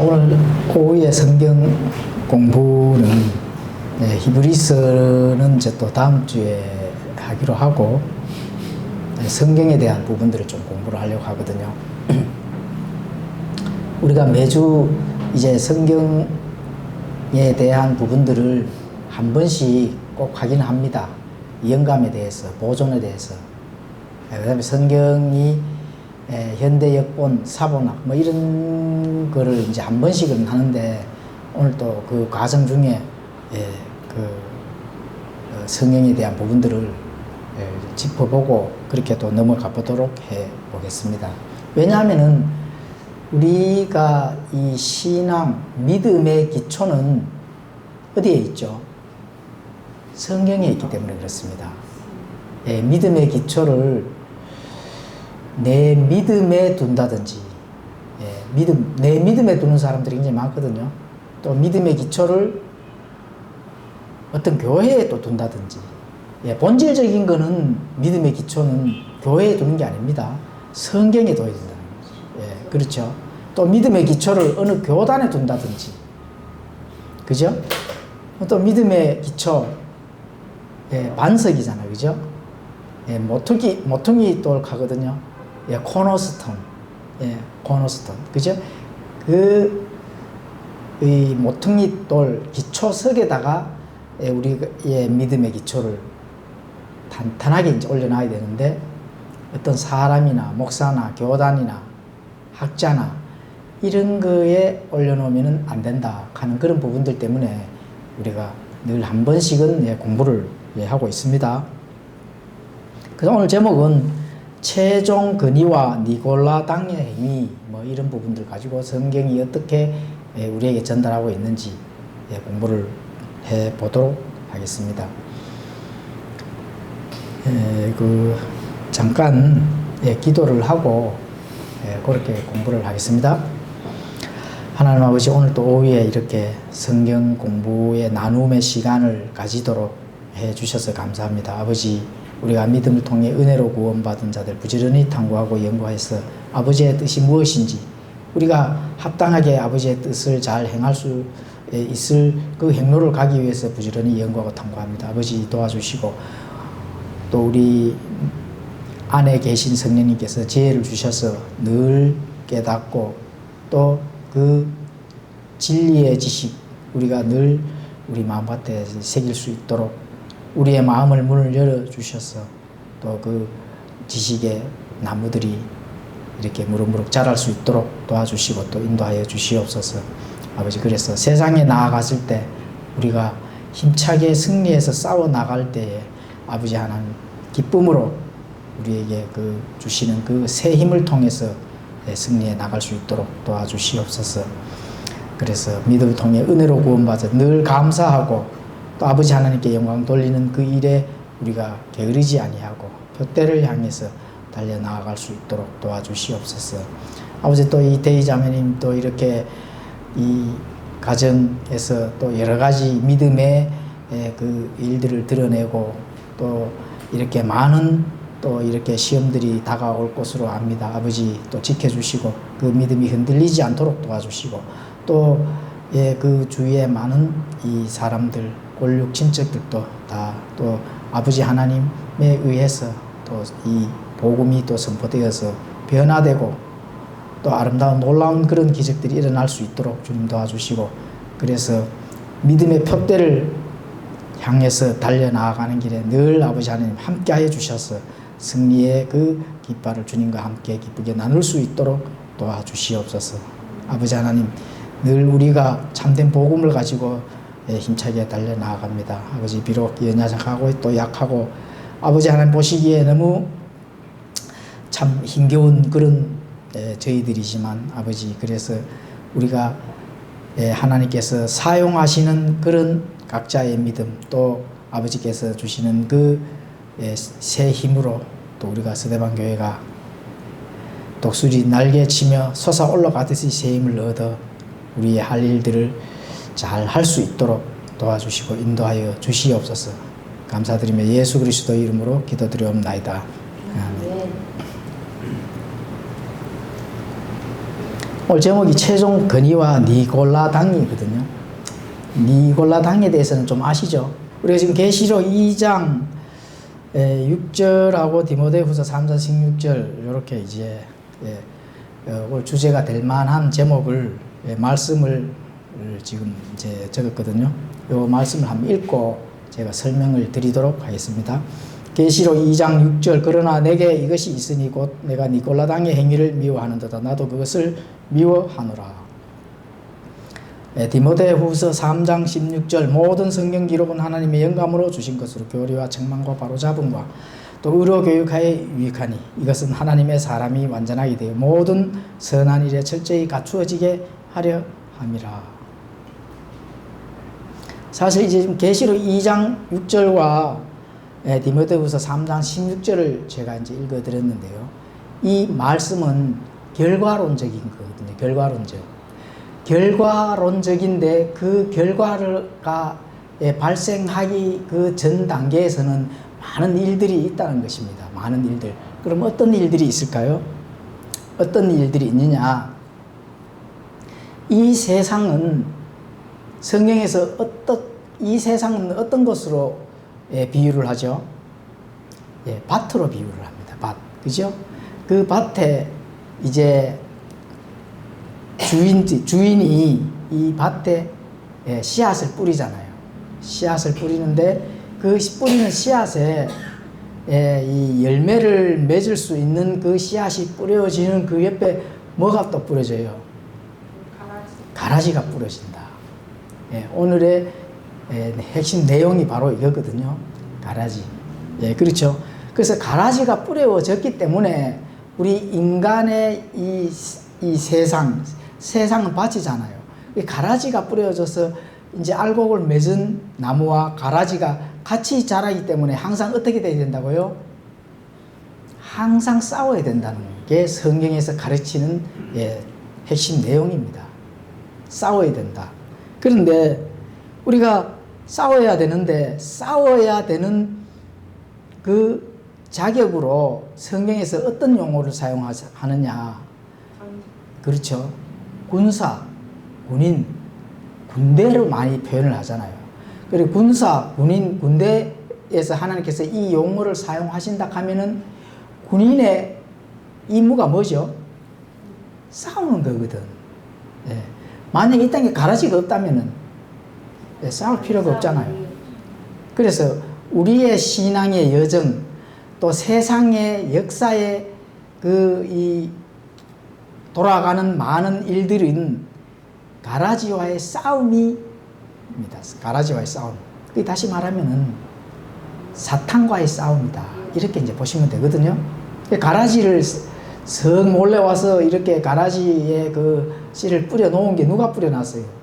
오늘 오후에 성경 공부는 히브리서는 이제 또 다음 주에 하기로 하고 성경에 대한 부분들을 좀 공부를 하려고 하거든요. 우리가 매주 이제 성경에 대한 부분들을 한 번씩 꼭 확인합니다. 영감에 대해서, 보존에 대해서. 그 다음에 성경이 현대 역본, 사본학 뭐 이런 거를 이제 한 번씩은 하는데 오늘 또 그 과정 중에 성경에 대한 부분들을 짚어보고 그렇게 또 넘어가 보도록 해 보겠습니다. 왜냐하면은 우리가 이 신앙, 믿음의 기초는 어디에 있죠? 성경에 있기 때문에 그렇습니다. 믿음의 기초를 내 믿음에 둔다든지, 내 믿음에 두는 사람들이 굉장히 많거든요. 또 믿음의 기초를 어떤 교회에 또 둔다든지, 본질적인 거는 믿음의 기초는 교회에 두는 게 아닙니다. 성경에 둬야 된다는 거죠. 그렇죠. 또 믿음의 기초를 어느 교단에 둔다든지, 그죠? 또 믿음의 기초, 반석이잖아요, 그죠? 모퉁이 돌 가거든요. 코너스톤, 코너스톤, 그죠? 이 모퉁이 돌 기초석에다가 우리의 믿음의 기초를 탄탄하게 이제 올려놔야 되는데, 어떤 사람이나 목사나 교단이나 학자나 이런 거에 올려놓으면 안 된다 하는 그런 부분들 때문에 우리가 늘 한 번씩은 공부를 하고 있습니다. 그래서 오늘 제목은 최종 근위와 니골라당의 행위, 뭐 이런 부분들 가지고 성경이 어떻게 우리에게 전달하고 있는지 공부를 해 보도록 하겠습니다. 잠깐 기도를 하고 그렇게 공부를 하겠습니다. 하나님 아버지, 오늘 또 오후에 이렇게 성경 공부의 나눔의 시간을 가지도록 해 주셔서 감사합니다. 아버지, 우리가 믿음을 통해 은혜로 구원받은 자들 부지런히 탐구하고 연구해서 아버지의 뜻이 무엇인지 우리가 합당하게 아버지의 뜻을 잘 행할 수 있을 그 행로를 가기 위해서 부지런히 연구하고 탐구합니다. 아버지 도와주시고, 또 우리 안에 계신 성령님께서 지혜를 주셔서 늘 깨닫고 또 그 진리의 지식 우리가 늘 우리 마음밭에 새길 수 있도록 우리의 마음을 문을 열어주셔서 또 그 지식의 나무들이 이렇게 무럭무럭 자랄 수 있도록 도와주시고 또 인도하여 주시옵소서. 아버지, 그래서 세상에 나아갔을 때 우리가 힘차게 승리해서 싸워 나갈 때에 아버지 하나님 기쁨으로 우리에게 그 주시는 그 새 힘을 통해서 승리해 나갈 수 있도록 도와주시옵소서. 그래서 믿음을 통해 은혜로 구원받아 늘 감사하고 또 아버지 하나님께 영광 돌리는 그 일에 우리가 게으르지 아니하고 표대를 향해서 달려나아갈 수 있도록 도와주시옵소서. 아버지, 또 이 대의자매님 또 이렇게 이 가정에서 또 여러 가지 믿음의 그 일들을 드러내고 또 이렇게 많은 또 이렇게 시험들이 다가올 것으로 압니다. 아버지, 또 지켜주시고 그 믿음이 흔들리지 않도록 도와주시고 또 그 주위에 많은 이 사람들 골육 친척들도 다 또 아버지 하나님에 의해서 또 이 복음이 또 선포되어서 변화되고 또 아름다운 놀라운 그런 기적들이 일어날 수 있도록 주님 도와주시고, 그래서 믿음의 표대를 향해서 달려나아가는 길에 늘 아버지 하나님 함께 하여 주셔서 승리의 그 깃발을 주님과 함께 기쁘게 나눌 수 있도록 도와주시옵소서. 아버지 하나님, 늘 우리가 참된 복음을 가지고 힘차게 달려나아갑니다. 아버지, 비록 연약하고 또 약하고 아버지 하나님 보시기에 너무 참 힘겨운 그런 저희들이지만 아버지, 그래서 우리가 하나님께서 사용하시는 그런 각자의 믿음 또 아버지께서 주시는 그 새 힘으로 또 우리가 서대방 교회가 독수리 날개치며 솟아 올라가듯이 새 힘을 얻어 우리의 할 일들을 잘 할 수 있도록 도와주시고 인도하여 주시옵소서. 감사드리며 예수 그리스도 이름으로 기도드리옵나이다. 아멘. 오늘 제목이 최종 건의와 니골라당이거든요. 니골라당에 대해서는 좀 아시죠? 우리가 지금 계시록 2장 6절하고 디모데후서 3장 16절 이렇게 이제 오늘 주제가 될 만한 제목을 말씀을 지금 이제 적었거든요. 이 말씀을 한번 읽고 제가 설명을 드리도록 하겠습니다. 계시록 2장 6절 그러나 내게 이것이 있으니 곧 내가 니골라당의 행위를 미워하는도다. 나도 그것을 미워하노라. 디모데후서 3장 16절 모든 성경 기록은 하나님의 영감으로 주신 것으로 교리와 책망과 바로잡음과 또 의로 교육하에 유익하니 이것은 하나님의 사람이 완전하게 되어 모든 선한 일에 철저히 갖추어지게 하려 함이라. 사실 이제 지금 계시록 2장 6절과 디모데후서 3장 16절을 제가 이제 읽어드렸는데요. 이 말씀은 결과론적인 거거든요. 결과론적인데 그 결과가 발생하기 그 전 단계에서는 많은 일들이 있다는 것입니다. 많은 일들. 그럼 어떤 일들이 있을까요? 어떤 일들이 있느냐? 이 세상은 성경에서 이 세상은 어떤 것으로 비유를 하죠? 밭으로 비유를 합니다. 밭. 그죠? 그 밭에 이제 주인이 이 밭에 씨앗을 뿌리잖아요. 씨앗을 뿌리는데 그 뿌리는 씨앗에 이 열매를 맺을 수 있는 그 씨앗이 뿌려지는 그 옆에 뭐가 또 뿌려져요? 가라지가 뿌려진다. 오늘의 핵심 내용이 바로 이거거든요. 가라지. 그렇죠. 그래서 가라지가 뿌려졌기 때문에 우리 인간의 이 세상은 밭이잖아요. 가라지가 뿌려져서 이제 알곡을 맺은 나무와 가라지가 같이 자라기 때문에 항상 어떻게 돼야 된다고요? 항상 싸워야 된다는 게 성경에서 가르치는 핵심 내용입니다. 싸워야 된다. 그런데 우리가 싸워야 되는데 싸워야 되는 그 자격으로 성경에서 어떤 용어를 사용하느냐? 그렇죠. 군사, 군인, 군대를 많이 표현을 하잖아요. 그리고 군사, 군인, 군대에서 하나님께서 이 용어를 사용하신다 하면은 군인의 임무가 뭐죠? 싸우는 거거든. 만약에 이 땅에 가라지가 없다면은 싸울 필요가 없잖아요. 그래서 우리의 신앙의 여정, 또 세상의 역사의 이 돌아가는 많은 일들은 가라지와의 싸움입니다. 가라지와의 싸움. 다시 말하면은 사탄과의 싸움이다. 이렇게 이제 보시면 되거든요. 가라지를 성 몰래 와서 이렇게 가라지에 그 씨를 뿌려 놓은 게 누가 뿌려 놨어요?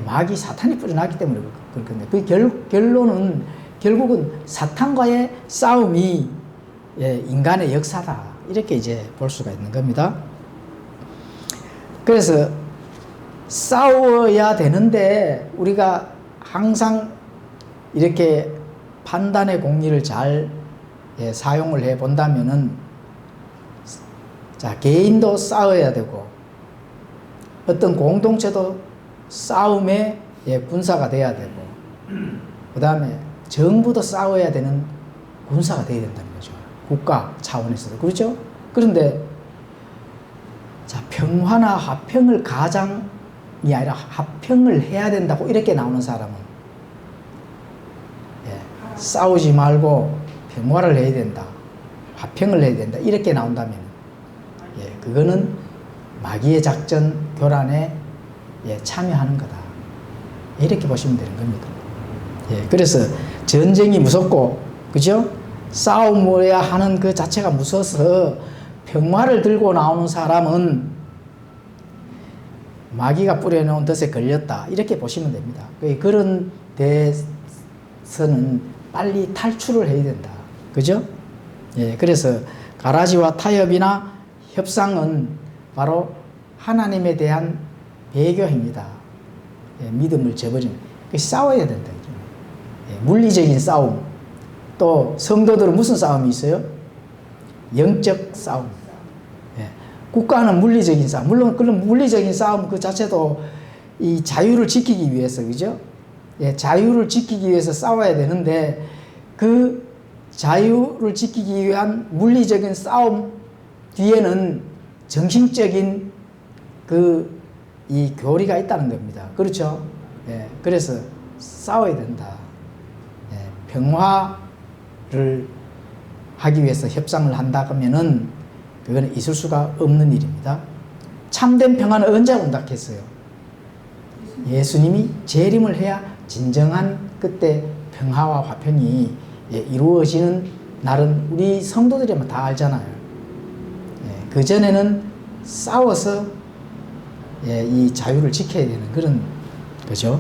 마귀 사탄이 뿌려 놨기 때문에 그렇거든요. 그 결론은 결국은 사탄과의 싸움이 인간의 역사다. 이렇게 이제 볼 수가 있는 겁니다. 그래서 싸워야 되는데 우리가 항상 이렇게 판단의 공리를 잘 사용을 해 본다면은 개인도 싸워야 되고 어떤 공동체도 싸움의 군사가 돼야 되고 그 다음에 정부도 싸워야 되는 군사가 돼야 된다는 거죠. 국가 차원에서도. 그렇죠? 그런데 평화나 화평을 가장이 아니라 화평을 해야 된다고 이렇게 나오는 사람은 싸우지 말고 평화를 해야 된다. 화평을 해야 된다. 이렇게 나온다면 그거는 마귀의 작전 교란에 참여하는 거다. 이렇게 보시면 되는 겁니다. 그래서 전쟁이 무섭고, 그죠? 싸움해야 하는 그 자체가 무서워서 평화를 들고 나오는 사람은 마귀가 뿌려놓은 덫에 걸렸다. 이렇게 보시면 됩니다. 그런 데서는 빨리 탈출을 해야 된다. 그죠? 그래서 가라지와 타협이나 협상은 바로 하나님에 대한 배교입니다. 믿음을 저버리는. 싸워야 된다. 물리적인 싸움. 또 성도들은 무슨 싸움이 있어요? 영적 싸움. 국가는 물리적인 싸움. 물론 그런 물리적인 싸움 그 자체도 이 자유를 지키기 위해서, 그죠? 예, 자유를 지키기 위해서 싸워야 되는데 그 자유를 지키기 위한 물리적인 싸움 뒤에는 정신적인 이 교리가 있다는 겁니다. 그렇죠? 예, 그래서 싸워야 된다. 예, 평화를 하기 위해서 협상을 한다 그러면은 그거는 있을 수가 없는 일입니다. 참된 평화는 언제 온다 했어요? 예수님이 재림을 해야 진정한 그때 평화와 화평이 이루어지는 날은 우리 성도들이면 다 알잖아요. 예, 그전에는 싸워서 이 자유를 지켜야 되는 그런 거죠.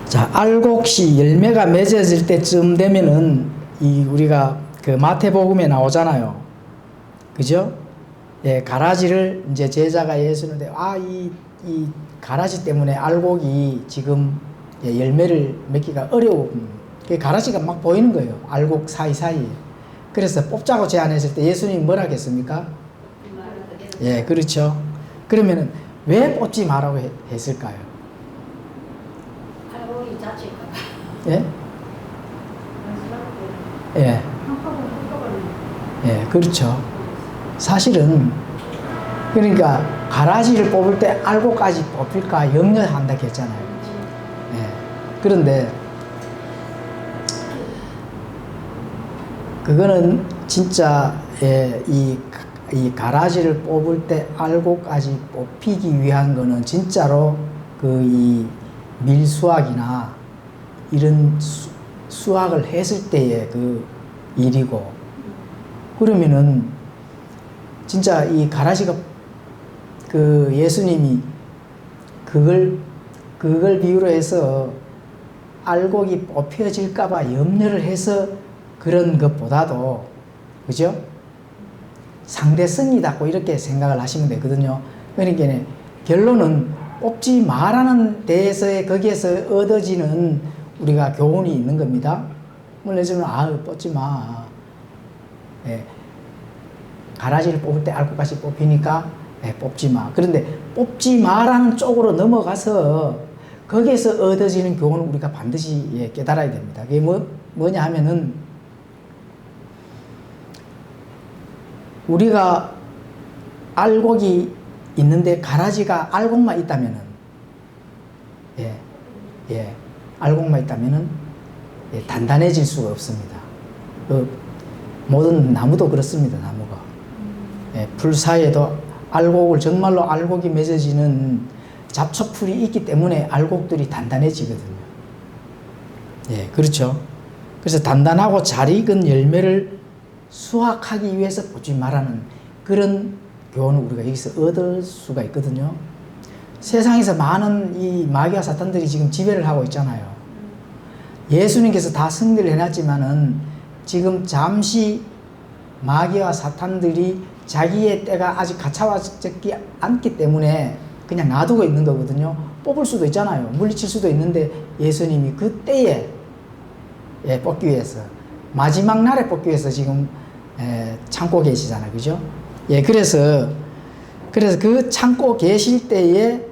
자, 알곡시 열매가 맺어질 때쯤 되면은 우리가 그 마태복음에 나오잖아요. 그죠? 예, 가라지를 이제 제자가 예수는데 이 가라지 때문에 알곡이 지금 열매를 맺기가 어려운 가라지가 막 보이는 거예요. 알곡 사이사이에. 그래서 뽑자고 제안했을 때 예수님이 뭐라 했습니까? 예, 그렇죠. 그러면은 왜 뽑지 말라고 했을까요? 알곡이 자체가. 예? 예. 예, 그렇죠. 사실은 그러니까 가라지를 뽑을 때 알곡까지 뽑힐까 염려한다 했잖아요. 예. 그런데 그거는 진짜 이 가라지를 뽑을 때 알곡까지 뽑히기 위한 거는 진짜로 이 밀수확이나 이런 수확을 했을 때의 그 일이고, 그러면은 진짜 이 가라지가 그 예수님이 그걸 비유로 해서 알곡이 뽑혀질까봐 염려를 해서 그런 것보다도, 그죠? 상대성이 닿고 이렇게 생각을 하시면 되거든요. 그러니까 결론은 뽑지 마라는 데에서의 거기에서 얻어지는 우리가 교훈이 있는 겁니다. 물론 예수님은 뽑지 마. 예. 가라지를 뽑을 때 알곡같이 뽑히니까 뽑지 마. 그런데 뽑지 마라는 쪽으로 넘어가서 거기에서 얻어지는 교훈을 우리가 반드시 깨달아야 됩니다. 그게 뭐냐 하면은 우리가 알곡이 있는데 가라지가 알곡만 있다면은 알곡만 있다면은 단단해질 수가 없습니다. 모든 나무도 그렇습니다. 나무가 풀 사이에도 정말로 알곡이 맺어지는 잡초풀이 있기 때문에 알곡들이 단단해지거든요. 예, 그렇죠. 그래서 단단하고 잘 익은 열매를 수확하기 위해서 보지 말라는 그런 교훈을 우리가 여기서 얻을 수가 있거든요. 세상에서 많은 이 마귀와 사탄들이 지금 지배를 하고 있잖아요. 예수님께서 다 승리를 해놨지만은 지금 잠시 마귀와 사탄들이 자기의 때가 아직 가차와졌지 않기 때문에 그냥 놔두고 있는 거거든요. 뽑을 수도 있잖아요. 물리칠 수도 있는데 예수님이 그 때에 뽑기 위해서, 마지막 날에 뽑기 위해서 지금 참고 계시잖아요. 그죠? 예, 그래서 그 참고 계실 때에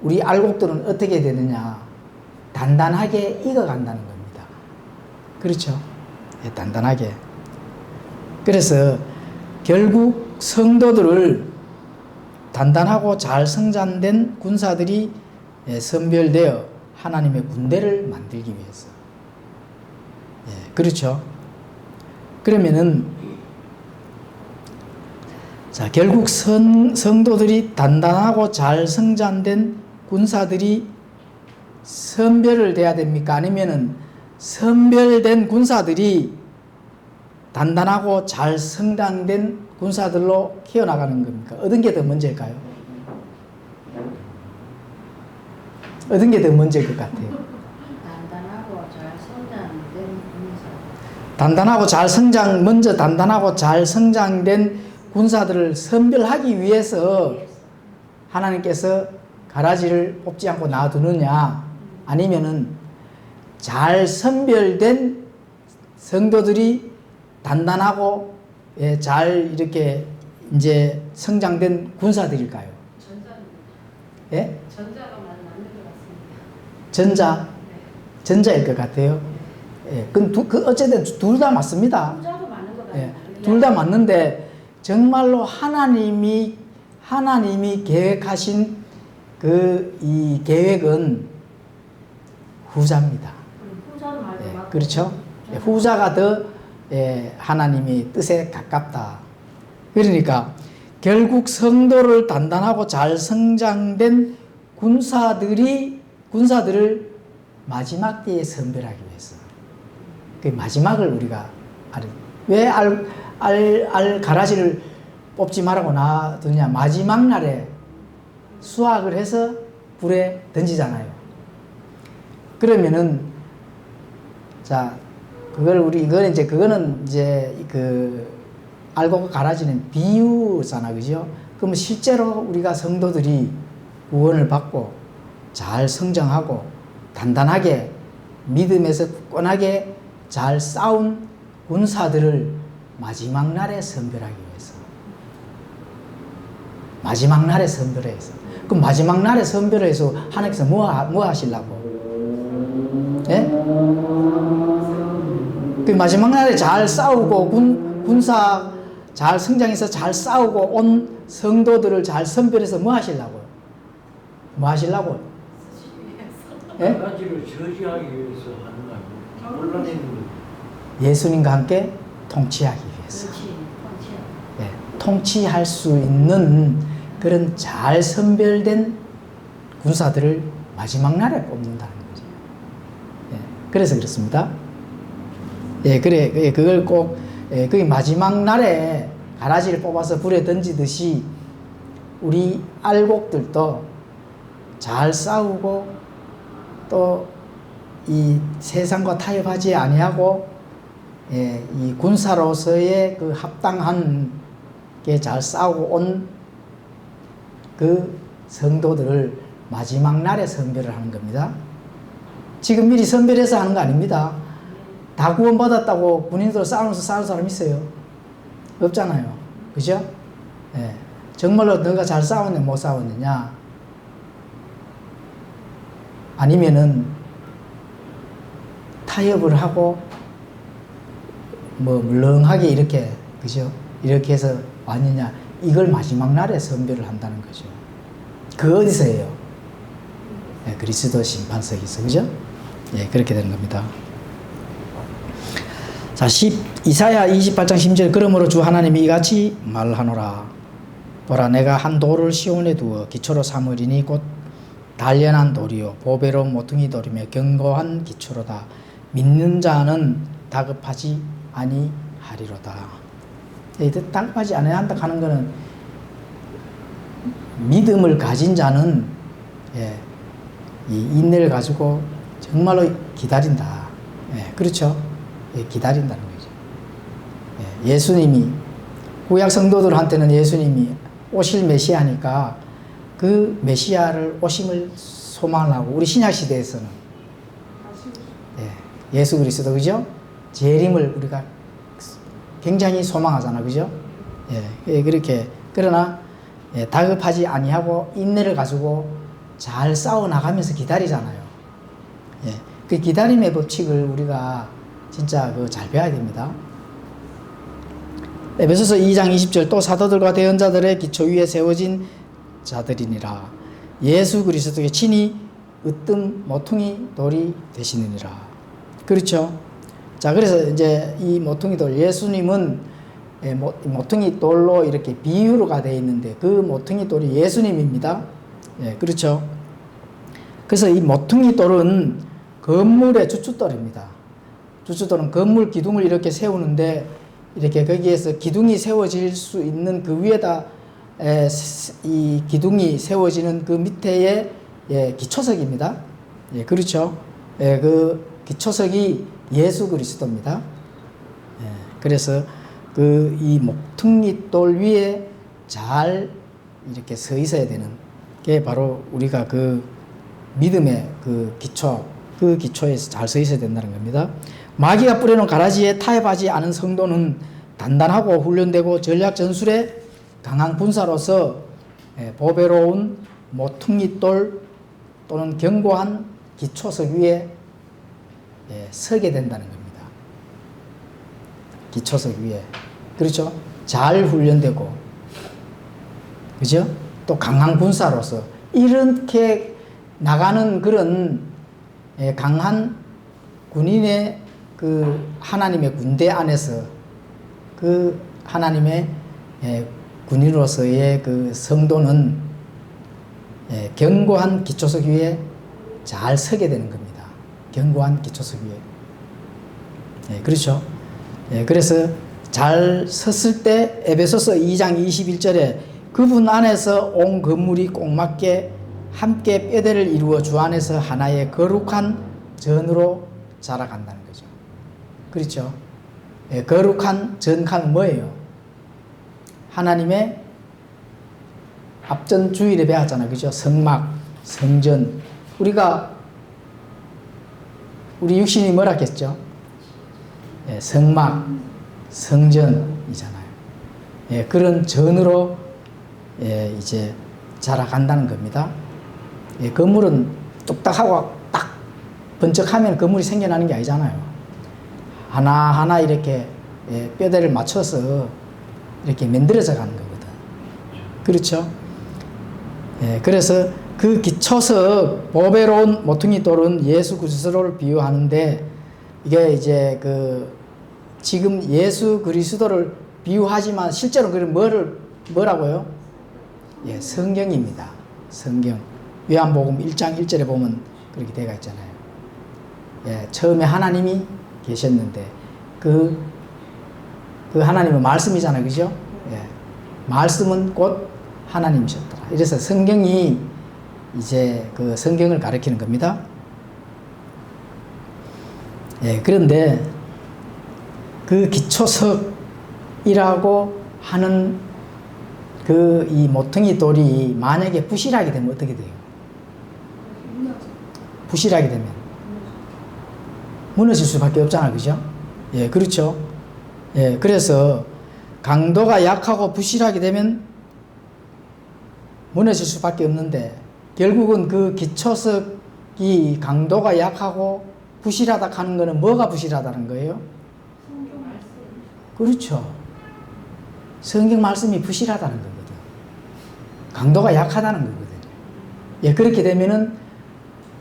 우리 알곡들은 어떻게 되느냐? 단단하게 익어간다는 겁니다. 그렇죠? 예, 단단하게. 그래서 결국 성도들을 단단하고 잘 성장된 군사들이 선별되어 하나님의 군대를 만들기 위해서. 예, 그렇죠? 그러면은 자, 결국 성도들이 단단하고 잘 성장된 군사들이 선별을 돼야 됩니까? 아니면은 선별된 군사들이 단단하고 잘 성장된 군사들로 키워나가는 겁니까? 어떤 게 더 먼저일까요? 어떤 게 더 먼저일 것 같아요? 단단하고 잘 성장된 군사. 단단하고 잘 성장된 군사들을 선별하기 위해서 하나님께서 가라지를 뽑지 않고 놔두느냐, 아니면은 잘 선별된 성도들이 단단하고 잘 이렇게 이제 성장된 군사들일까요? 전자입니다. 예? 전자가 맞는 것 같습니다. 전자? 전자일 것 같아요. 예. 그 어쨌든 둘 다 맞습니다. 후자도 맞는 것 예. 같아요. 둘 다 맞는데 정말로 하나님이 계획하신 이 계획은 후자입니다. 후자도 맞는 것 예. 같고. 그렇죠? 예. 후자가 더 하나님의 뜻에 가깝다. 그러니까 결국 성도를 단단하고 잘 성장된 군사들을 마지막 때에 선별하기 위해서. 그 마지막을 우리가 왜 가라지를 뽑지 말라고 놔두냐. 마지막 날에 수확을 해서 불에 던지잖아요. 그러면은, 자, 그거는 이제 알고 가라지는 비유잖아. 그죠? 그러면 실제로 우리가 성도들이 구원을 받고 잘 성장하고 단단하게 믿음에서 굳건하게 잘 싸운 군사들을 마지막 날에 선별하기 위해서. 마지막 날에 선별해서. 그럼 마지막 날에 선별해서 하나님께서 뭐 하시려고? 예? 그 마지막 날에 잘 싸우고 군사 잘 성장해서 잘 싸우고 온 성도들을 잘 선별해서 뭐 하시려고요? 뭐 하시려고요? 예? 가지를 저지하기 위해서 하는 거 아니에요? 혼란에 있는 거. 예수님과 함께 통치하기 위해서. 그렇지. 예, 통치할 수 있는 그런 잘 선별된 군사들을 마지막 날에 뽑는다는 거죠. 예, 그래서 그렇습니다. 예, 그걸 꼭, 그 마지막 날에 가라지를 뽑아서 불에 던지듯이 우리 알곡들도 잘 싸우고 또 이 세상과 타협하지 아니하고 이 군사로서의 그 합당한 게 잘 싸우고 온 그 성도들을 마지막 날에 선별을 하는 겁니다. 지금 미리 선별해서 하는 거 아닙니다. 다 구원받았다고 군인들 싸우면서 싸우는 사람 있어요? 없잖아요. 그죠? 예. 정말로 너가 잘 싸웠냐, 못 싸웠느냐? 아니면은 타협을 하고 물렁하게 이렇게, 그죠? 이렇게 해서 왔느냐? 이걸 마지막 날에 선별을 한다는 거죠. 그 어디서 해요? 예, 그리스도 심판석에서, 그죠? 예, 그렇게 되는 겁니다. 자, 이사야 28장 10절 그러므로 주 하나님이 이같이 말하노라. 보라, 내가 한 돌을 시온에 두어 기초로 삼으리니 곧 단련한 돌이요 보배로 모퉁이 돌이며 견고한 기초로다. 믿는 자는 다급하지 아니하리로다. 다급하지 않아야 한다 하는 것은 믿음을 가진 자는 이 인내를 가지고 정말로 기다린다. 그렇죠? 기다린다는 거죠. 예수님이 구약 성도들한테는 예수님이 오실 메시아니까 그 메시아를 오심을 소망하고 우리 신약 시대에서는 예수 그리스도, 그죠? 재림을 우리가 굉장히 소망하잖아, 그죠? 그렇게 그러나 다급하지 아니하고 인내를 가지고 잘 싸워 나가면서 기다리잖아요. 그 기다림의 법칙을 우리가 진짜 잘 배워야 됩니다. 에베소서 2장 20절 또 사도들과 대언자들의 기초 위에 세워진 자들이니라. 예수 그리스도의 친히 으뜸 모퉁이 돌이 되시느니라. 그렇죠? 자, 그래서 이제 이 모퉁이 돌, 예수님은 모퉁이 돌로 이렇게 비유로가 되어 있는데 그 모퉁이 돌이 예수님입니다. 그렇죠? 그래서 이 모퉁이 돌은 건물의 주춧돌입니다. 주춧돌은 건물 기둥을 이렇게 세우는데 이렇게 거기에서 기둥이 세워질 수 있는 그 위에다 이 기둥이 세워지는 그 밑에의 기초석입니다. 그렇죠? 그 기초석이 예수 그리스도입니다. 그래서 이 모퉁이 돌 위에 잘 이렇게 서 있어야 되는 게 바로 우리가 그 믿음의 그 기초에서 잘 서 있어야 된다는 겁니다. 마귀가 뿌려놓은 가라지에 타협하지 않은 성도는 단단하고 훈련되고 전략 전술에 강한 군사로서 보배로운 모퉁이돌 또는 견고한 기초석 위에 서게 된다는 겁니다. 기초석 위에. 그렇죠? 잘 훈련되고, 그죠? 또 강한 군사로서 이렇게 나가는 그런 강한 군인의 그 하나님의 군대 안에서 그 하나님의 군인으로서의 그 성도는 견고한 기초석 위에 잘 서게 되는 겁니다. 견고한 기초석 위에. 그렇죠? 그래서 잘 섰을 때 에베소서 2장 21절에 그분 안에서 온 건물이 꼭 맞게 함께 뼈대를 이루어 주 안에서 하나의 거룩한 전으로 자라간다는 거죠. 그렇죠? 거룩한 전칸은 뭐예요? 하나님의 앞전 주일에 배웠잖아요. 그죠? 성막, 성전. 우리 육신이 뭐라 했죠? 성막, 성전이잖아요. 그런 전으로 이제 자라간다는 겁니다. 건물은 뚝딱하고 딱 번쩍하면 건물이 생겨나는 게 아니잖아요. 하나하나 이렇게 뼈대를 맞춰서 이렇게 만들어져 가는 거거든. 그렇죠? 그래서 그 기초석 보배로운 모퉁이 돌은 예수 그리스도를 비유하는데 이게 이제 지금 예수 그리스도를 비유하지만 실제로 뭐라고요? 성경입니다. 성경. 요한복음 1장 1절에 보면 그렇게 되어 있잖아요. 처음에 하나님이 계셨는데 그 하나님은 말씀이잖아요. 그죠? 말씀은 곧 하나님이셨더라. 이래서 성경이 이제 그 성경을 가리키는 겁니다. 그런데 그 기초석이라고 하는 이 모퉁이 돌이 만약에 부실하게 되면 어떻게 돼요? 부실하게 되면 무너질 수밖에 없잖아요. 그죠? 그렇죠. 그래서 강도가 약하고 부실하게 되면 무너질 수밖에 없는데 결국은 그 기초석이 강도가 약하고 부실하다 하는 거는 뭐가 부실하다는 거예요? 성경 말씀. 그렇죠. 성경 말씀이 부실하다는 거거든. 강도가 약하다는 거거든요. 그렇게 되면은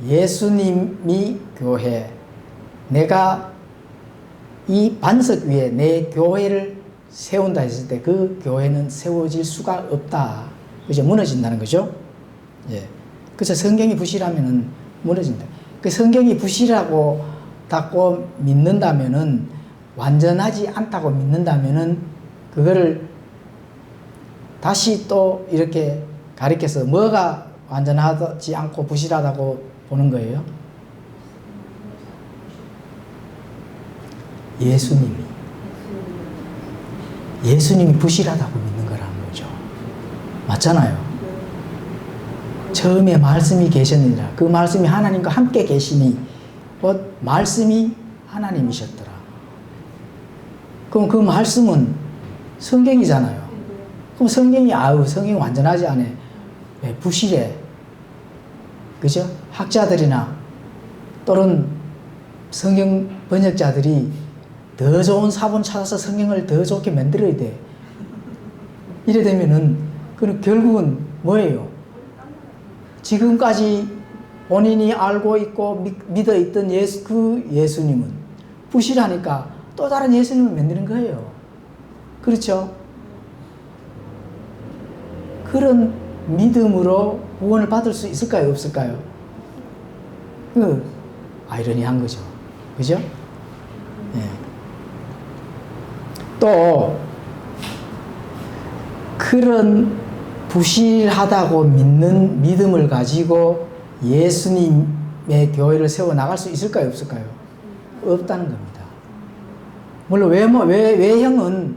예수님이 교회, 내가 이 반석 위에 내 교회를 세운다 했을 때 그 교회는 세워질 수가 없다. 그죠? 무너진다는 거죠. 그래서 성경이 부실하면은 무너진다. 그 성경이 부실하고 닫고 믿는다면은 완전하지 않다고 믿는다면은 그거를 다시 또 이렇게 가리켜서 뭐가 완전하지 않고 부실하다고 보는 거예요? 예수님이 부실하다고 믿는 거라는 거죠. 맞잖아요. 처음에 말씀이 계셨느니라. 그 말씀이 하나님과 함께 계시니 말씀이 하나님이셨더라. 그럼 그 말씀은 성경이잖아요. 그럼 성경이 성경이 완전하지 않아. 부실해. 그죠? 학자들이나 또는 성경 번역자들이 더 좋은 사본 찾아서 성경을 더 좋게 만들어야 돼. 이래 되면은 그럼 결국은 뭐예요? 지금까지 본인이 알고 있고 믿어 있던 그 예수님은 부실하니까 또 다른 예수님을 만드는 거예요. 그렇죠? 그런 믿음으로 구원을 받을 수 있을까요? 없을까요? 아이러니한 거죠. 그죠? 또 그런 부실하다고 믿는 믿음을 가지고 예수님의 교회를 세워나갈 수 있을까요? 없을까요? 없다는 겁니다. 물론 외형은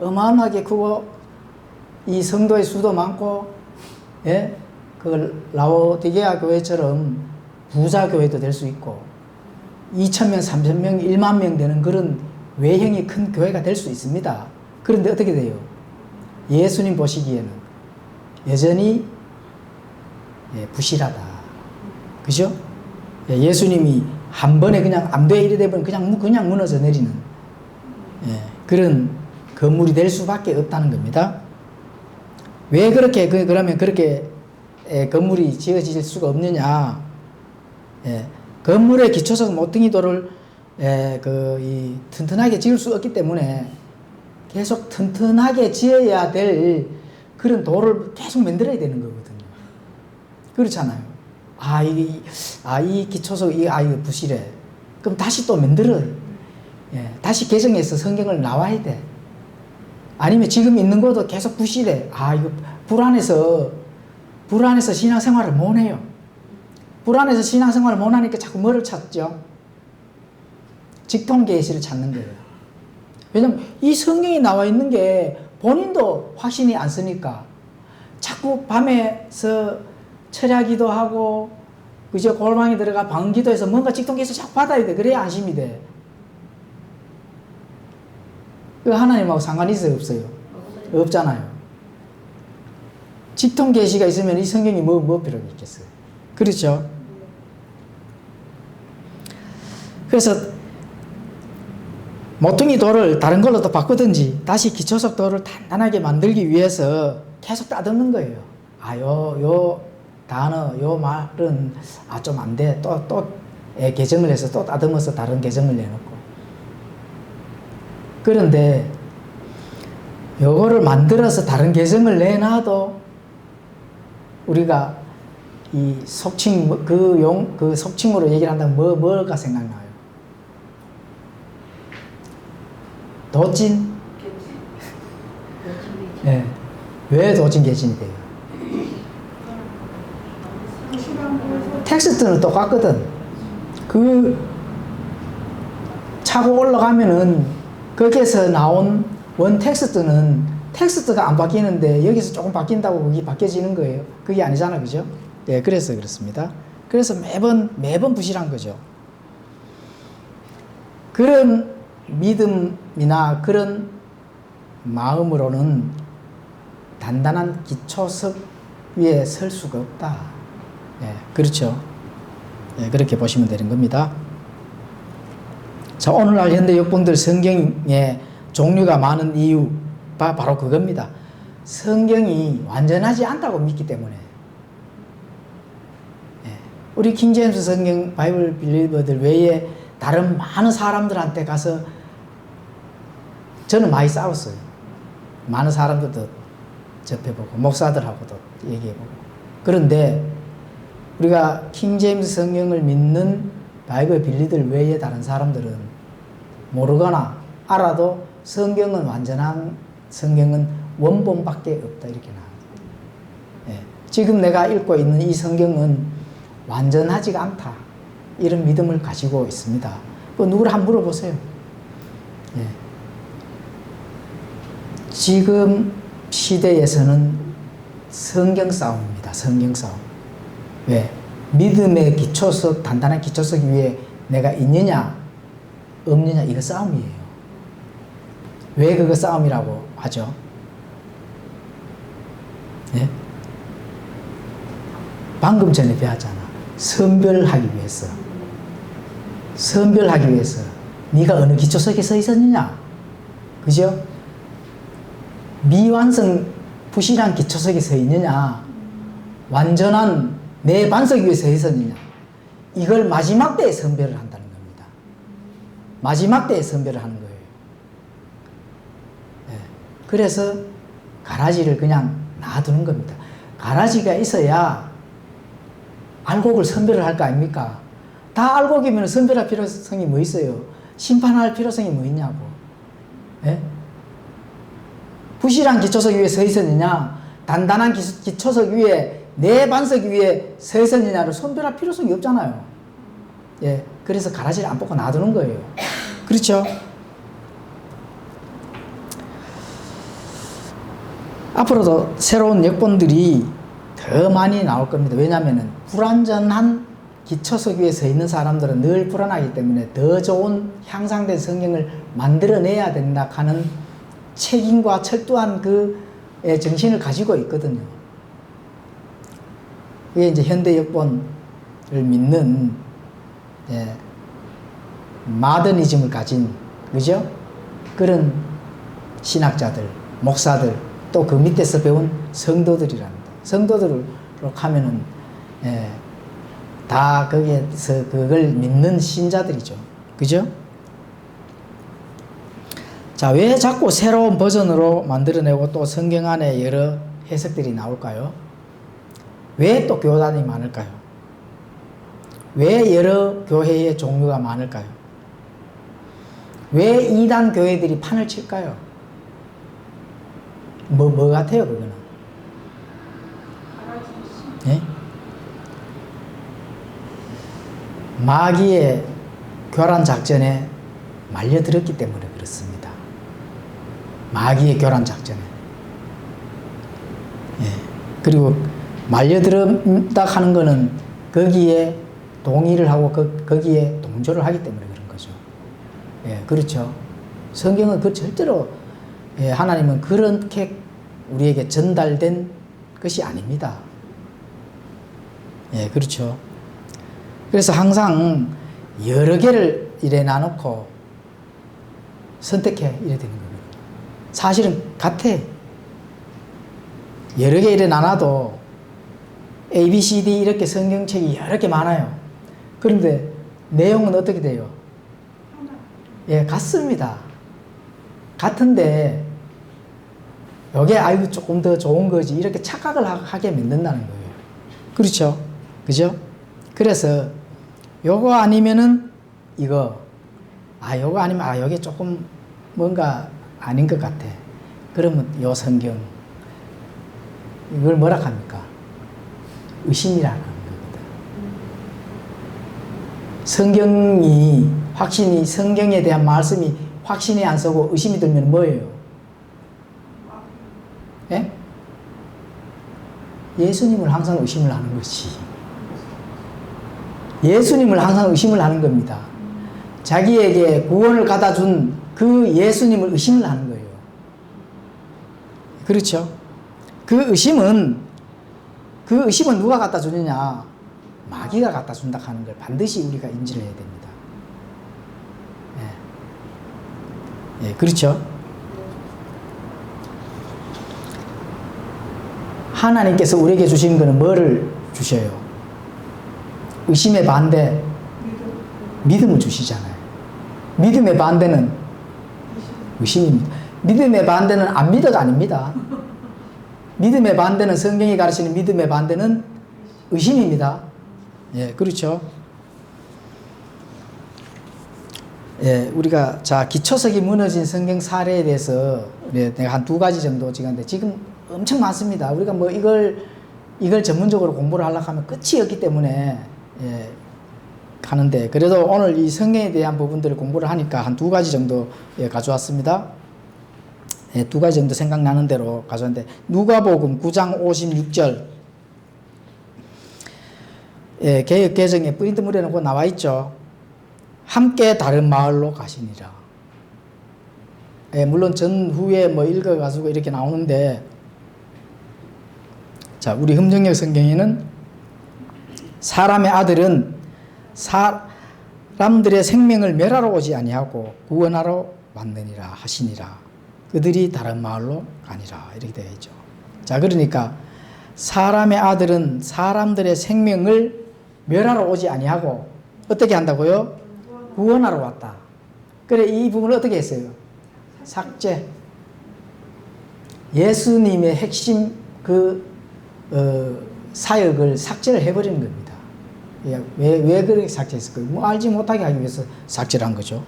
어마어마하게 크고 이 성도의 수도 많고 그 라오디게아 교회처럼 부자 교회도 될 수 있고 2,000명, 3,000명, 1만 명 되는 그런 외형이 큰 교회가 될 수 있습니다. 그런데 어떻게 돼요? 예수님 보시기에는 여전히 부실하다. 그죠? 예수님이 한 번에 그냥 안 돼 이래 되면 그냥 무너져 내리는 그런 건물이 될 수밖에 없다는 겁니다. 왜 그렇게 그러면 그렇게 건물이 지어질 수가 없느냐? 건물의 기초석 모퉁이돌을 튼튼하게 지을 수 없기 때문에 계속 튼튼하게 지어야 될 그런 돌을 계속 만들어야 되는 거거든요. 그렇잖아요. 이 기초석 이거 부실해. 그럼 다시 또 만들어. 다시 개정해서 성경을 나와야 돼. 아니면 지금 있는 것도 계속 부실해. 이거 불안해서 신앙생활을 못 해요. 불안해서 신앙생활을 못 하니까 자꾸 뭐를 찾죠? 직통계시를 찾는 거예요. 왜냐면 이 성경이 나와 있는 게 본인도 확신이 안 쓰니까 자꾸 밤에서 철야기도 하고 그저 골방에 들어가 방기도해서 뭔가 직통계시 자꾸 받아야 돼. 그래야 안심이 돼. 그 하나님하고 상관이 있어요, 없어요? 없잖아요. 직통계시가 있으면 이 성경이 뭐 필요가 있겠어요? 그렇죠? 그래서 모퉁이 돌을 다른 걸로 또 바꾸든지 다시 기초석 돌을 단단하게 만들기 위해서 계속 따듬는 거예요. 요 단어, 요 말은 좀 안 돼. 또 개정을 해서 또 따듬어서 다른 개정을 내놓고. 그런데 요거를 만들어서 다른 개정을 내놔도 우리가 이 속칭 그 속칭으로 얘기를 한다면 뭐가 생각나요? 도찐? 네. 왜 도찐 개진이 돼요? 텍스트는 똑같거든. 그 차고 올라가면은 거기에서 나온 원 텍스트가 안 바뀌는데 여기서 조금 바뀐다고 그게 바뀌어지는 거예요. 그게 아니잖아, 그죠? 그래서 그렇습니다. 그래서 매번 부실한 거죠. 그런 믿음이나 그런 마음으로는 단단한 기초석 위에 설 수가 없다. 그렇죠. 그렇게 보시면 되는 겁니다. 자, 오늘날 현대 역본들 성경에 종류가 많은 이유 바로 그겁니다. 성경이 완전하지 않다고 믿기 때문에. 우리 킹제임스 성경 바이블 빌리버들 외에 다른 많은 사람들한테 가서 저는 많이 싸웠어요. 많은 사람들도 접해보고 목사들하고도 얘기해보고. 그런데 우리가 킹제임스 성경을 믿는 바이블 빌리들 외에 다른 사람들은 모르거나 알아도 성경은 완전한 성경은 원본밖에 없다 이렇게 나와요. 지금 내가 읽고 있는 이 성경은 완전하지가 않다 이런 믿음을 가지고 있습니다. 누구를 한번 물어보세요. 지금 시대에서는 성경 싸움입니다. 성경 싸움. 왜? 믿음의 기초석, 단단한 기초석 위에 내가 있느냐 없느냐 이거 싸움이에요. 왜 그거 싸움이라고 하죠? 방금 전에 배웠잖아. 선별하기 위해서. 선별하기 위해서 네가 어느 기초석에 서 있었느냐, 그죠? 미완성 부실한 기초석에 서 있느냐, 완전한 내 반석 위에 서 있었느냐, 이걸 마지막 때에 선별을 한다는 겁니다. 마지막 때에 선별을 하는 거예요. 그래서 가라지를 그냥 놔두는 겁니다. 가라지가 있어야 알곡을 선별을 할 거 아닙니까? 다 알곡이면 선별할 필요성이 뭐 있어요? 심판할 필요성이 뭐 있냐고. 부실한 기초석 위에 서 있었느냐, 단단한 기초석 위에 내 반석 위에 서 있었느냐를 선별할 필요성이 없잖아요. 그래서 가라지를 안 뽑고 놔두는 거예요. 그렇죠? 앞으로도 새로운 역본들이 더 많이 나올 겁니다. 왜냐하면 불완전한 기초석 위에 서 있는 사람들은 늘 불안하기 때문에 더 좋은 향상된 성경을 만들어내야 된다 하는 책임과 철두한 그 정신을 가지고 있거든요. 그게 이제 현대 역본을 믿는 마더니즘을 가진, 그죠? 그런 신학자들, 목사들, 또 그 밑에서 배운 성도들이랍니다. 성도들로 하면은 다 거기에서 그걸 믿는 신자들이죠. 그죠? 자, 왜 자꾸 새로운 버전으로 만들어내고 또 성경 안에 여러 해석들이 나올까요? 왜 또 교단이 많을까요? 왜 여러 교회의 종류가 많을까요? 왜 이단 교회들이 판을 칠까요? 뭐 같아요, 그거는? 예? 마귀의 교란 작전에 말려들었기 때문에 그렇습니다. 마귀의 교란 작전에. 예. 그리고 말려들었다 하는 거는 거기에 동의를 하고 거기에 동조를 하기 때문에 그런 거죠. 예, 그렇죠. 성경은 그 절대로 하나님은 그렇게 우리에게 전달된 것이 아닙니다. 예, 그렇죠. 그래서 항상 여러 개를 이래 나놓고 선택해 이래 되는 거거든요. 사실은 같아. 여러 개 이래 나눠도 A, B, C, D 이렇게 성경책이 여러 개 많아요. 그런데 내용은 어떻게 돼요? 예, 같습니다. 같은데 요게 아이고 조금 더 좋은 거지 이렇게 착각을 하게 만든다는 거예요. 그렇죠? 그죠? 그래서 요거 아니면은 이거, 요거 아니면 요게 조금 뭔가 아닌 것 같아. 그러면 요 성경 이걸 뭐라 합니까? 의심이라는 거거든. 성경이 확신이, 성경에 대한 말씀이 확신이 안 서고 의심이 들면 뭐예요? 예? 예수님을 항상 의심을 하는 거지. 예수님을 항상 의심을 하는 겁니다. 자기에게 구원을 갖다 준 그 예수님을 의심을 하는 거예요. 그렇죠? 그 의심은 누가 갖다 주느냐? 마귀가 갖다 준다 하는 걸 반드시 우리가 인지를 해야 됩니다. 예, 그렇죠? 하나님께서 우리에게 주신 것은 뭐를 주셔요? 의심의 반대, 믿음을 주시잖아요. 믿음의 반대는 의심입니다. 믿음의 반대는 안 믿어가 아닙니다. 믿음의 반대는, 성경이 가르치는 믿음의 반대는 의심입니다. 예, 그렇죠. 예, 우리가 자 기초석이 무너진 성경 사례에 대해서 내가 한 2가지 정도 찍었는데 지금 엄청 많습니다. 우리가 뭐 이걸 전문적으로 공부를 하려고 하면 끝이 없기 때문에 가는데, 그래도 오늘 이 성경에 대한 부분들을 공부를 하니까 한 2가지 정도 가져왔습니다. 2가지 정도 생각나는 대로 가져왔는데, 누가복음 9장 56절 개역 개정에 프린트물에는 그 나와 있죠. 함께 다른 마을로 가시니라. 물론 전후에 뭐 읽어가지고 이렇게 나오는데, 자, 우리 흠정역 성경에는 사람의 아들은 사람들의 생명을 멸하러 오지 아니하고 구원하러 왔느니라 하시니라. 그들이 다른 마을로 가니라. 이렇게 되어 있죠. 자, 그러니까 사람의 아들은 사람들의 생명을 멸하러 오지 아니하고 어떻게 한다고요? 구원하러 왔다. 그래, 이 부분을 어떻게 했어요? 삭제. 예수님의 핵심 사역을 삭제를 해버리는 겁니다. 왜 그렇게 삭제했을까요? 뭐 알지 못하게 하기 위해서 삭제를 한 거죠.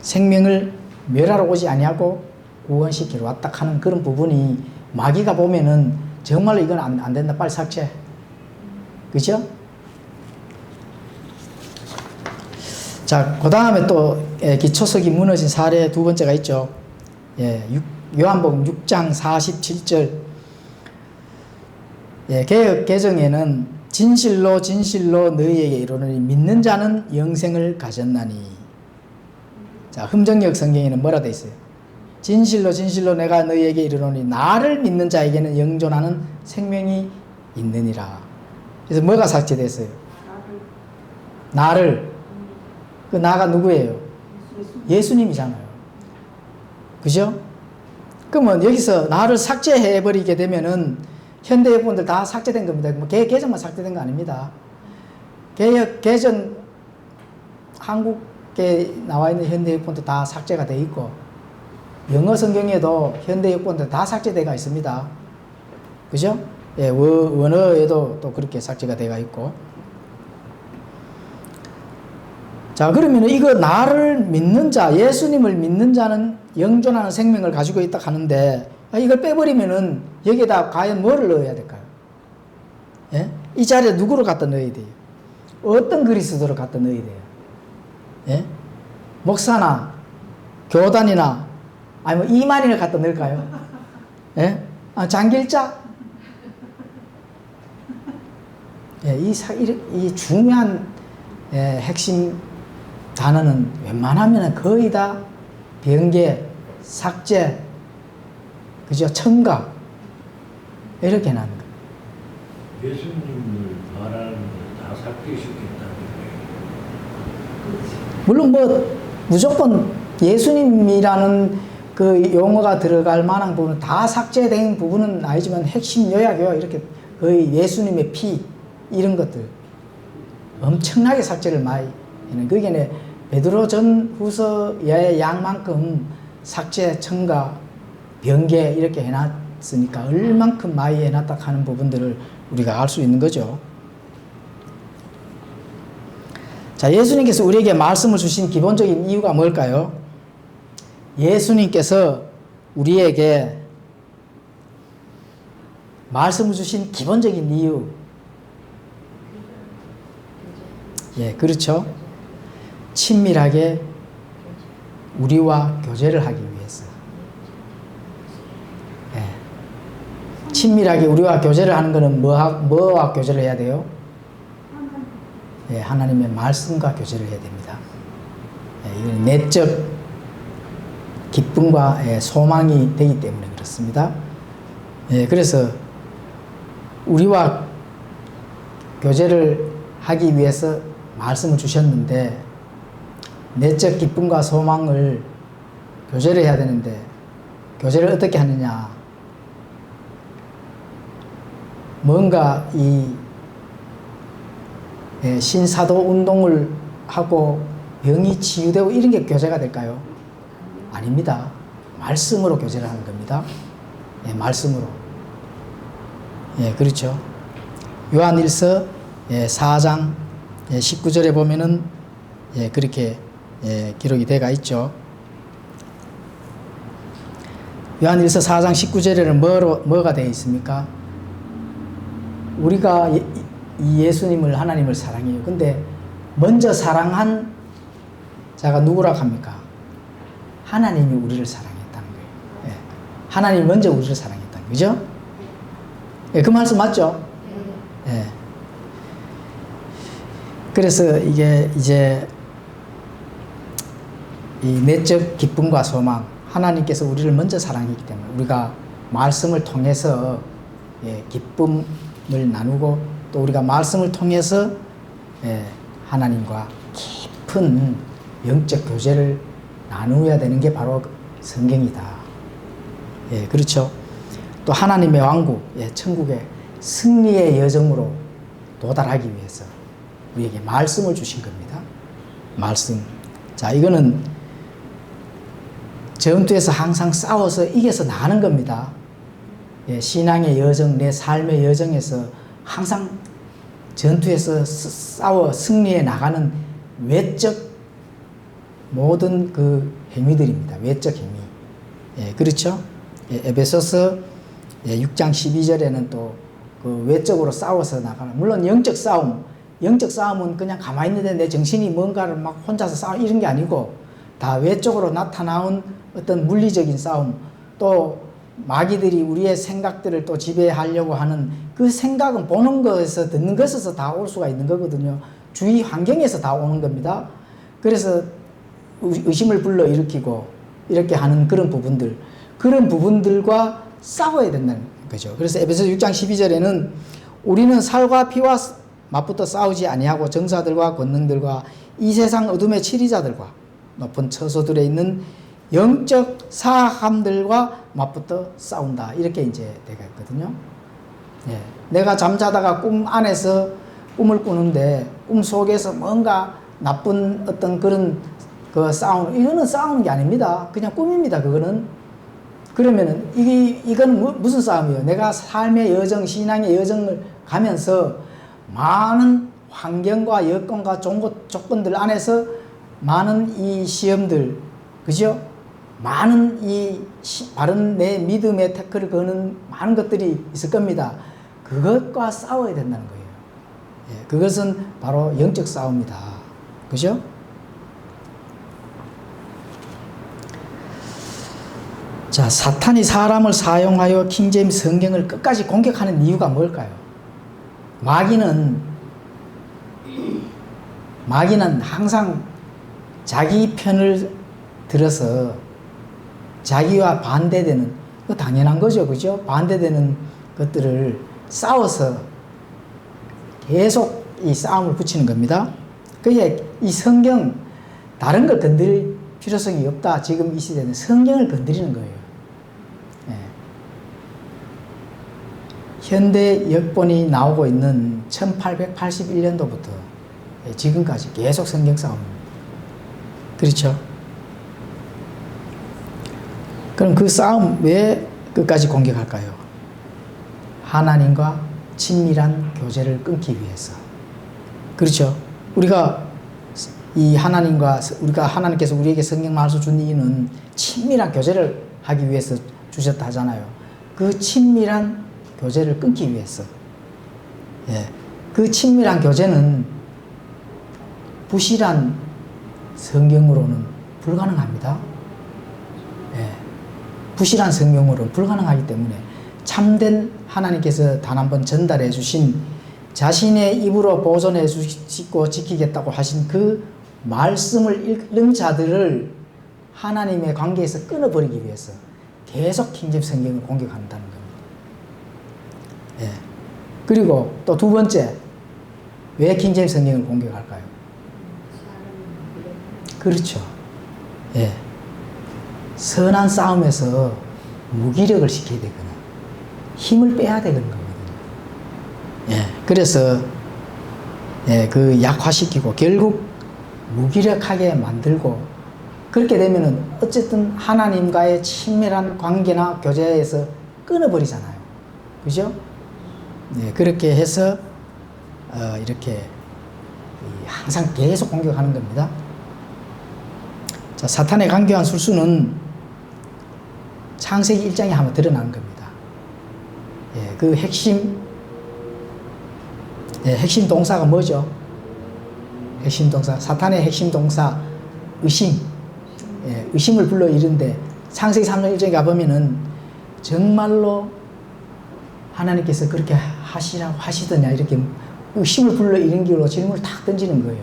생명을 멸하러 오지 아니하고 구원시키러 왔다 하는 그런 부분이 마귀가 보면은 정말로 이건 안 된다, 빨리 삭제. 그죠? 자, 그 다음에 또 기초석이 무너진 사례 2번째가 있죠. 요한복음 6장 47절. 개역 개정에는 진실로 진실로 너희에게 이르노니 믿는 자는 영생을 가졌나니. 자, 흠정역 성경에는 뭐라 돼 있어요? 진실로 진실로 내가 너희에게 이르노니 나를 믿는 자에게는 영존하는 생명이 있느니라. 그래서 뭐가 삭제됐어요? 나를. 그 나가 누구예요? 예수님이잖아요. 그죠? 그러면 여기서 나를 삭제해버리게 되면은 현대여권들 다 삭제된 겁니다. 뭐 개정만 삭제된 거 아닙니다. 개정 한국에 나와 있는 현대여권도 다 삭제가 돼 있고 영어 성경에도 현대여권들 다 삭제되어 있습니다. 그죠? 예, 원어에도 또 그렇게 삭제가 되어 있고. 자, 그러면 이거 나를 믿는 자, 예수님을 믿는 자는 영존하는 생명을 가지고 있다 하는데 이걸 빼버리면은 여기에다 과연 뭐를 넣어야 될까요? 예? 이 자리에 누구를 갖다 넣어야 돼요? 어떤 그리스도를 갖다 넣어야 돼요? 예? 목사나 교단이나 아니면 이만희를 갖다 넣을까요? 예? 장길자? 예, 이 중요한 핵심 단어는 웬만하면 거의 다 변개, 삭제, 그죠? 첨가 이렇게 나는 거예요. 예수님을 말하는 걸 다 삭제시켰다는 거예요. 물론 뭐 무조건 예수님이라는 그 용어가 들어갈 만한 부분은 다 삭제된 부분은 아니지만 핵심 요약이요. 이렇게 거의 예수님의 피 이런 것들 엄청나게 삭제를 많이 해는 거기에 베드로 전 후서의 양만큼 삭제, 첨가, 변개 이렇게 해놨으니까 얼만큼 많이 해놨다 하는 부분들을 우리가 알 수 있는 거죠. 자, 예수님께서 우리에게 말씀을 주신 기본적인 이유가 뭘까요? 예수님께서 우리에게 말씀을 주신 기본적인 이유. 예, 그렇죠. 친밀하게 우리와 교제를 하기 위해서. 예. 친밀하게 우리와 교제를 하는 것은 뭐와 교제를 해야 돼요? 예, 하나님의 말씀과 교제를 해야 됩니다. 예, 이건 내적 기쁨과 소망이 되기 때문에 그렇습니다. 예, 그래서 우리와 교제를 하기 위해서 말씀을 주셨는데 내적 기쁨과 소망을 교제를 해야 되는데 교제를 어떻게 하느냐? 뭔가 이 신사도 운동을 하고 병이 치유되고 이런 게 교제가 될까요? 아닙니다. 말씀으로 교제를 하는 겁니다. 예, 말씀으로. 예, 그렇죠. 요한일서 4장 19절에 보면은 그렇게 기록이 되어 있죠. 요한일서 4장 19절에는 뭐가 되어 있습니까? 우리가 이 예수님을 하나님을 사랑해요. 근데 먼저 사랑한 자가 누구라고 합니까? 하나님이 우리를 사랑했다는 거예요. 예. 하나님이 먼저 우리를 사랑했다는 거죠. 예, 그 말씀 맞죠? 예. 그래서 이게 이제 이 내적 기쁨과 소망, 하나님께서 우리를 먼저 사랑했기 때문에 우리가 말씀을 통해서 기쁨을 나누고 또 우리가 말씀을 통해서 하나님과 깊은 영적 교제를 나누어야 되는 게 바로 성경이다. 예, 그렇죠. 또 하나님의 왕국, 천국의 승리의 여정으로 도달하기 위해서 우리에게 말씀을 주신 겁니다. 말씀. 자, 이거는 전투에서 항상 싸워서 이겨서 나가는 겁니다. 예, 신앙의 여정, 내 삶의 여정에서 항상 전투에서 싸워 승리해 나가는 외적 모든 그 행위들입니다. 외적 행위. 예, 그렇죠? 예, 에베소서 6장 12절에는 또 그 외적으로 싸워서 나가는, 물론 영적 싸움은 그냥 가만히 있는데 내 정신이 뭔가를 막 혼자서 싸우는 이런 게 아니고 다 외적으로 나타나온 어떤 물리적인 싸움, 또 마귀들이 우리의 생각들을 또 지배하려고 하는 그 생각은 보는 것에서 듣는 것에서 다 올 수가 있는 거거든요. 주위 환경에서 다 오는 겁니다. 그래서 의심을 불러일으키고 이렇게 하는 그런 부분들과 싸워야 된다는 거죠. 그래서 에베소서 6장 12절에는 우리는 살과 피와 맞붙어 싸우지 아니하고 정사들과 권능들과 이 세상 어둠의 치리자들과 높은 처소들에 있는 영적 사악함들과 맞붙어 싸운다. 이렇게 이제 되겠거든요. 예. 내가 잠자다가 꿈 안에서 꿈을 꾸는데 꿈 속에서 뭔가 나쁜 어떤 그런 그 이거는 싸우는 게 아닙니다. 그냥 꿈입니다. 그거는. 그러면은 이건 무슨 싸움이에요? 내가 삶의 여정, 신앙의 여정을 가면서 많은 환경과 여건과 조건들 안에서 많은 이 시험들, 그죠? 많은 바른 내 믿음의 태클을 거는 많은 것들이 있을 겁니다. 그것과 싸워야 된다는 거예요. 예, 그것은 바로 영적 싸움이다. 그죠? 자, 사탄이 사람을 사용하여 킹제임스 성경을 끝까지 공격하는 이유가 뭘까요? 마귀는 항상 자기 편을 들어서 자기와 반대되는, 당연한 거죠. 그죠? 반대되는 것들을 싸워서 계속 이 싸움을 붙이는 겁니다. 그게 이 성경, 다른 걸 건드릴 필요성이 없다. 지금 이 시대는 성경을 건드리는 거예요. 예. 현대 역본이 나오고 있는 1881년도부터 지금까지 계속 성경 싸움입니다. 그렇죠? 그럼 그 싸움 왜 끝까지 공격할까요? 하나님과 친밀한 교제를 끊기 위해서. 그렇죠? 우리가 하나님께서 우리에게 성경 말씀 준 이유는 친밀한 교제를 하기 위해서 주셨다 하잖아요. 그 친밀한 교제를 끊기 위해서. 예. 그 친밀한 교제는 부실한 성경으로는 불가능합니다. 예. 부실한 성경으로는 불가능하기 때문에 참된 하나님께서 단 한 번 전달해 주신 자신의 입으로 보존해 주시고 지키겠다고 하신 그 말씀을 읽는 자들을 하나님의 관계에서 끊어버리기 위해서 계속 킹제임스 성경을 공격한다는 겁니다. 예. 그리고 또 두 번째, 왜 킹제임스 성경을 공격할까요? 그렇죠. 예. 선한 싸움에서 무기력을 시켜야 되거든. 힘을 빼야 되는 거거든요. 예. 그래서 그 약화시키고 결국 무기력하게 만들고, 그렇게 되면은 어쨌든 하나님과의 친밀한 관계나 교제에서 끊어버리잖아요. 그죠? 예. 그렇게 해서 이렇게 항상 계속 공격하는 겁니다. 자, 사탄의 간교한 술수는 창세기 1장에 한번 드러나는 겁니다. 예, 그 핵심 동사가 뭐죠? 핵심 동사, 사탄의 핵심 동사, 의심. 예, 의심을 불러일으는데 창세기 3장 1장에 가보면은 정말로 하나님께서 그렇게 하시더냐, 이렇게 의심을 불러일으는 길로 질문을 탁 던지는 거예요.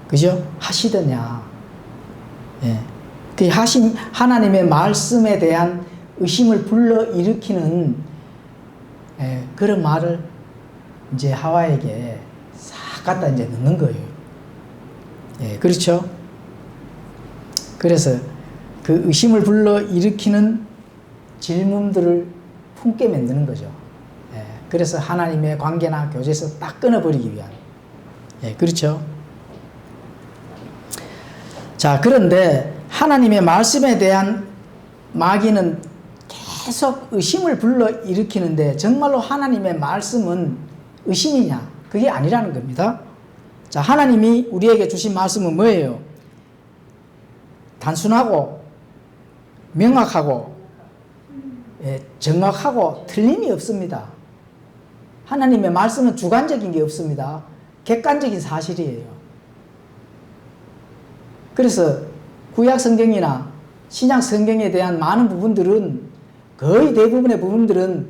그죠? 하시더냐. 예. 그 하나님의 말씀에 대한 의심을 불러일으키는 그런 말을 이제 하와에게 싹 갖다 이제 넣는 거예요. 예, 그렇죠? 그래서 그 의심을 불러일으키는 질문들을 품게 만드는 거죠. 예, 그래서 하나님의 관계나 교제에서 딱 끊어버리기 위한. 예, 그렇죠? 자, 그런데 하나님의 말씀에 대한 마귀는 계속 의심을 불러일으키는데 정말로 하나님의 말씀은 의심이냐? 그게 아니라는 겁니다. 자, 하나님이 우리에게 주신 말씀은 뭐예요? 단순하고 명확하고 정확하고 틀림이 없습니다. 하나님의 말씀은 주관적인 게 없습니다. 객관적인 사실이에요. 그래서 구약 성경이나 신약 성경에 대한 많은 부분들은 거의 대부분의 부분들은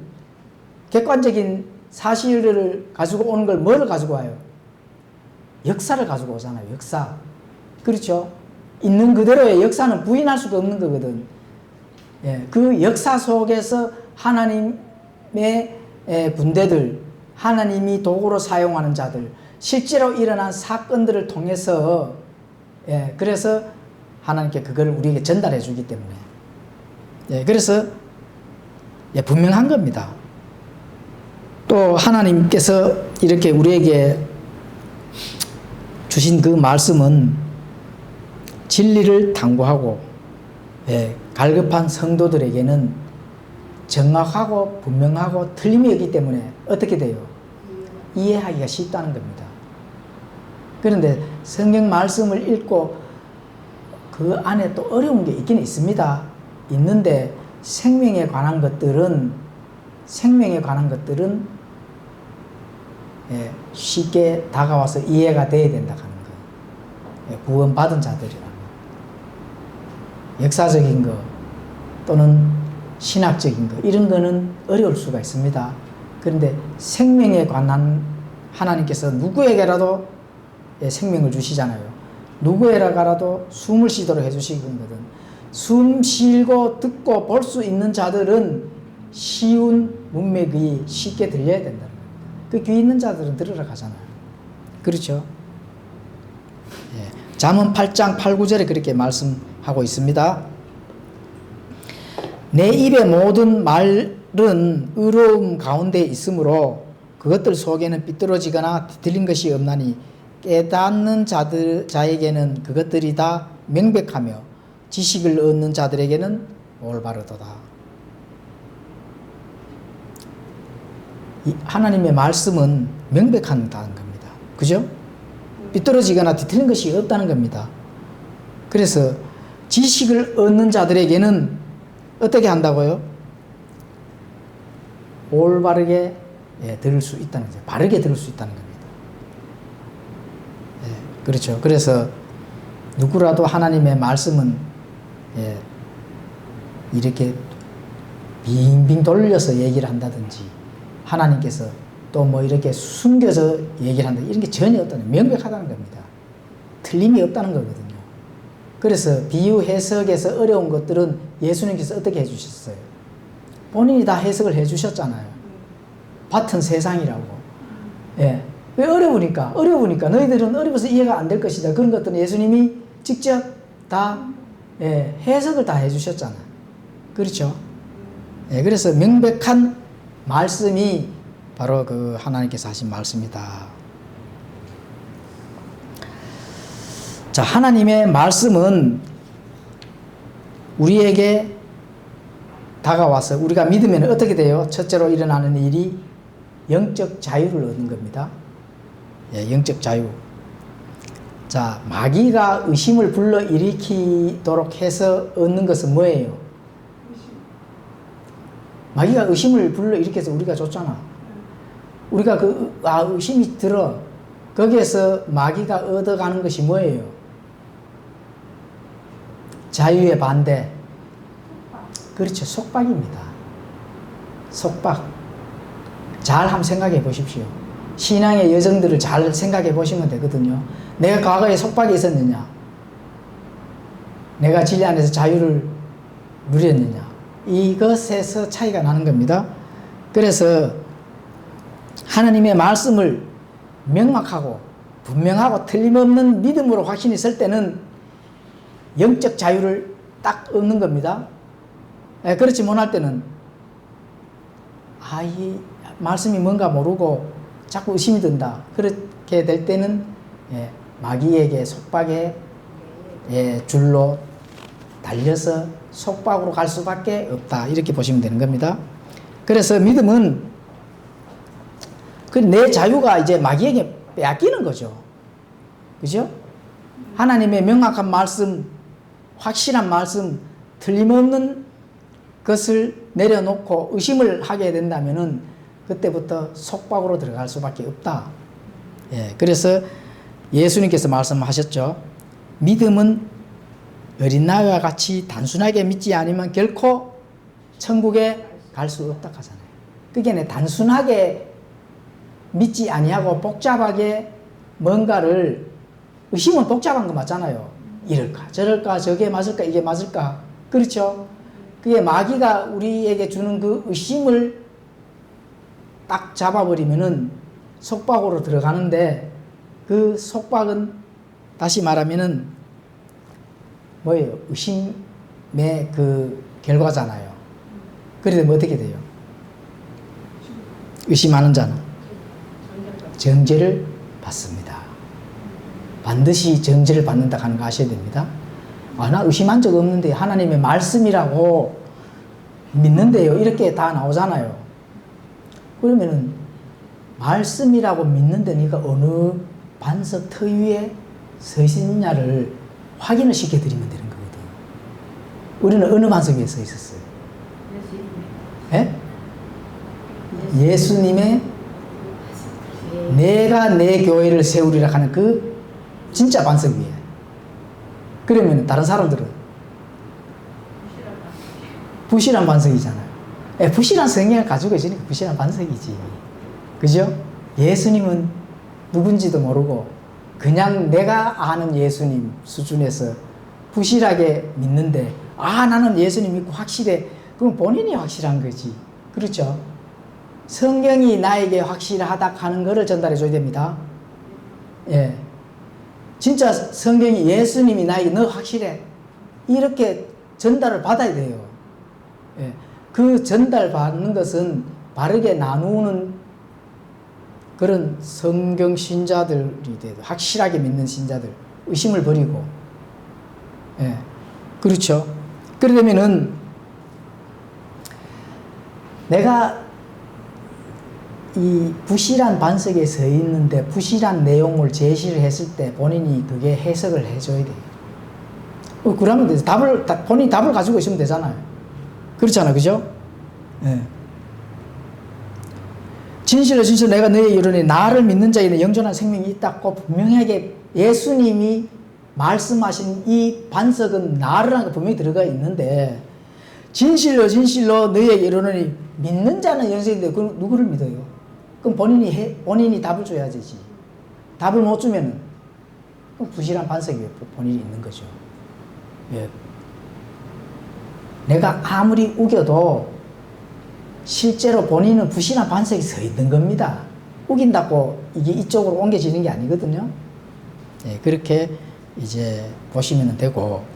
객관적인 사실을 가지고 오는 걸 뭐를 가지고 와요? 역사를 가지고 오잖아요. 역사. 그렇죠? 있는 그대로의 역사는 부인할 수가 없는 거거든. 예, 그 역사 속에서 하나님의 군대들, 하나님이 도구로 사용하는 자들, 실제로 일어난 사건들을 통해서 그래서 하나님께 그걸 우리에게 전달해 주기 때문에 그래서 분명한 겁니다. 또 하나님께서 이렇게 우리에게 주신 그 말씀은 진리를 탐구하고 갈급한 성도들에게는 정확하고 분명하고 틀림이 없기 때문에 어떻게 돼요? 이해하기가 쉽다는 겁니다. 그런데 성경 말씀을 읽고 그 안에 또 어려운 게 있긴 있습니다. 있는데 생명에 관한 것들은 쉽게 다가와서 이해가 돼야 된다 하는 거예요. 구원받은 자들이라는 거. 역사적인 거 또는 신학적인 거 이런 거는 어려울 수가 있습니다. 그런데 생명에 관한 하나님께서 누구에게라도 생명을 주시잖아요. 누구에게라도 숨을 쉬도록 해주시거든. 숨 쉬고 듣고 볼 수 있는 자들은 쉬운 문맥이 쉽게 들려야 된다는 겁니다. 그 귀 있는 자들은 들으러 가잖아요. 그렇죠? 잠언 8장 8, 9절에 그렇게 말씀하고 있습니다. 내 입의 모든 말은 의로움 가운데 있으므로 그것들 속에는 삐뚤어지거나 뒤틀린 것이 없나니 깨닫는 자에게는 그것들이 다 명백하며 지식을 얻는 자들에게는 올바르도다. 하나님의 말씀은 명백하다는 겁니다. 그죠? 삐뚤어지거나 뒤틀린 것이 없다는 겁니다. 그래서 지식을 얻는 자들에게는 어떻게 한다고요? 올바르게 들을 수 있다는 거죠. 바르게 들을 수 있다는 겁니다. 그렇죠. 그래서 누구라도 하나님의 말씀은 이렇게 빙빙 돌려서 얘기를 한다든지 하나님께서 또 뭐 이렇게 숨겨서 얘기를 한다 이런 게 전혀 없다는 명백하다는 겁니다. 틀림이 없다는 거거든요. 그래서 비유 해석에서 어려운 것들은 예수님께서 어떻게 해주셨어요? 본인이 다 해석을 해주셨잖아요. 밭은 세상이라고. 왜 어려우니까 너희들은 어려워서 이해가 안 될 것이다. 그런 것들은 예수님이 직접 다 해석을 다 해주셨잖아요. 그렇죠? 그래서 명백한 말씀이 바로 그 하나님께서 하신 말씀이다. 자, 하나님의 말씀은 우리에게 다가와서 우리가 믿으면 어떻게 돼요? 첫째로 일어나는 일이 영적 자유를 얻는 겁니다. 영적 자유. 자, 마귀가 의심을 불러일으키도록 해서 얻는 것은 뭐예요? 마귀가 의심을 불러일으켜서 우리가 줬잖아. 우리가 의심이 들어. 거기에서 마귀가 얻어가는 것이 뭐예요? 자유의 반대. 그렇죠. 속박입니다. 속박. 잘 한번 생각해 보십시오. 신앙의 여정들을 잘 생각해 보시면 되거든요. 내가 과거에 속박이 있었느냐? 내가 진리 안에서 자유를 누렸느냐? 이것에서 차이가 나는 겁니다. 그래서 하나님의 말씀을 명확하고 분명하고 틀림없는 믿음으로 확신이 설 때는 영적 자유를 딱 얻는 겁니다. 그렇지 못할 때는 이 말씀이 뭔가 모르고 자꾸 의심이 든다. 그렇게 될 때는 마귀에게 속박에 줄로 달려서 속박으로 갈 수밖에 없다. 이렇게 보시면 되는 겁니다. 그래서 믿음은 내 자유가 이제 마귀에게 빼앗기는 거죠. 그죠? 하나님의 명확한 말씀, 확실한 말씀, 틀림없는 것을 내려놓고 의심을 하게 된다면은 그때부터 속박으로 들어갈 수밖에 없다. 그래서 예수님께서 말씀하셨죠. 믿음은 어린 나귀와 같이 단순하게 믿지 않으면 결코 천국에 갈 수 없다 하잖아요. 그게 단순하게 믿지 아니하고 복잡하게 뭔가를 의심은 복잡한 거 맞잖아요. 이럴까 저럴까 저게 맞을까 이게 맞을까 그렇죠. 그게 마귀가 우리에게 주는 그 의심을 딱 잡아버리면은 속박으로 들어가는데 그 속박은 다시 말하면은 뭐예요? 의심의 그 결과잖아요. 그래도 뭐 어떻게 돼요? 의심하는 자는 정죄를 받습니다. 반드시 정죄를 받는다 하는 거 아셔야 됩니다. 아, 나 의심한 적 없는데 하나님의 말씀이라고 믿는데요. 이렇게 다 나오잖아요. 그러면은 말씀이라고 믿는데 네가 어느 반석 터 위에 서 있느냐를 확인을 시켜드리면 되는 거거든. 우리는 어느 반석 위에 서 있었어요? 예? 예수님의 내가 내 교회를 세우리라 하는 그 진짜 반석 위에. 그러면 다른 사람들은 부실한 반석이잖아요. 예, 부실한 성향을 가지고 있으니까 부실한 반석이지. 그죠? 예수님은 누군지도 모르고 그냥 내가 아는 예수님 수준에서 부실하게 믿는데 나는 예수님 믿고 확실해. 그럼 본인이 확실한 거지. 그렇죠? 성경이 나에게 확실하다 하는 것을 전달해 줘야 됩니다. 예. 진짜 성경이 예수님이 나에게 너 확실해. 이렇게 전달을 받아야 돼요. 예. 그 전달 받는 것은 바르게 나누는 그런 성경 신자들이 돼도 확실하게 믿는 신자들, 의심을 버리고. 예. 그렇죠. 그러려면은 내가 이 부실한 반석에 서 있는데 부실한 내용을 제시를 했을 때 본인이 그게 해석을 해줘야 돼요. 그러면 돼서 본인이 답을 가지고 있으면 되잖아요. 그렇잖아요. 그죠? 예. 진실로 내가 너희에게 이르노니 나를 믿는 자에는 영존한 생명이 있다고 분명하게 예수님이 말씀하신 이 반석은 나를 분명히 들어가 있는데 진실로 너희에게 이르노니 믿는 자는 영생인데 그럼 누구를 믿어요? 그럼 본인이 답을 줘야 되지. 답을 못 주면은 부실한 반석 위에 본인이 있는 거죠. 예. 내가 아무리 우겨도 실제로 본인은 부실한 반석에 서 있는 겁니다. 우긴다고 이게 이쪽으로 옮겨지는 게 아니거든요. 예, 그렇게 이제 보시면 되고.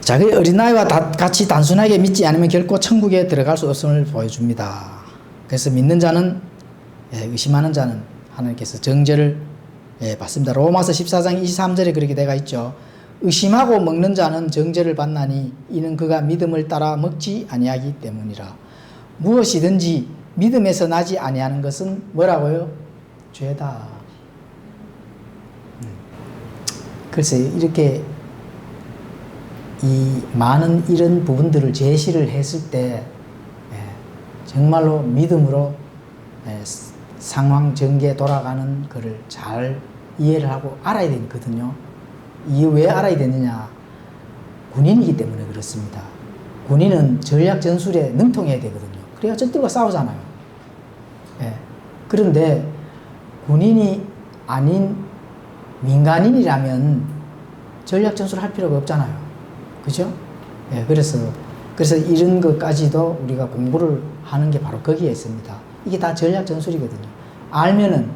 자기 어린아이와 같이 단순하게 믿지 않으면 결코 천국에 들어갈 수 없음을 보여줍니다. 그래서 믿는 자는, 의심하는 자는 하나님께서 정죄를 받습니다. 로마서 14장 23절에 그렇게 되어 있죠. 의심하고 먹는 자는 정죄를 받나니 이는 그가 믿음을 따라 먹지 아니하기 때문이라. 무엇이든지 믿음에서 나지 아니하는 것은 뭐라고요? 죄다. 글쎄 이렇게 이 많은 이런 부분들을 제시를 했을 때 정말로 믿음으로 상황 전개에 돌아가는 것을 잘 이해를 하고 알아야 되거든요. 이게 왜 알아야 되느냐? 군인이기 때문에 그렇습니다. 군인은 전략 전술에 능통해야 되거든요. 그래야 적들과 싸우잖아요. 그런데 군인이 아닌 민간인이라면 전략 전술 할 필요가 없잖아요. 그죠? 그래서 이런 것까지도 우리가 공부를 하는 게 바로 거기에 있습니다. 이게 다 전략 전술이거든요. 알면은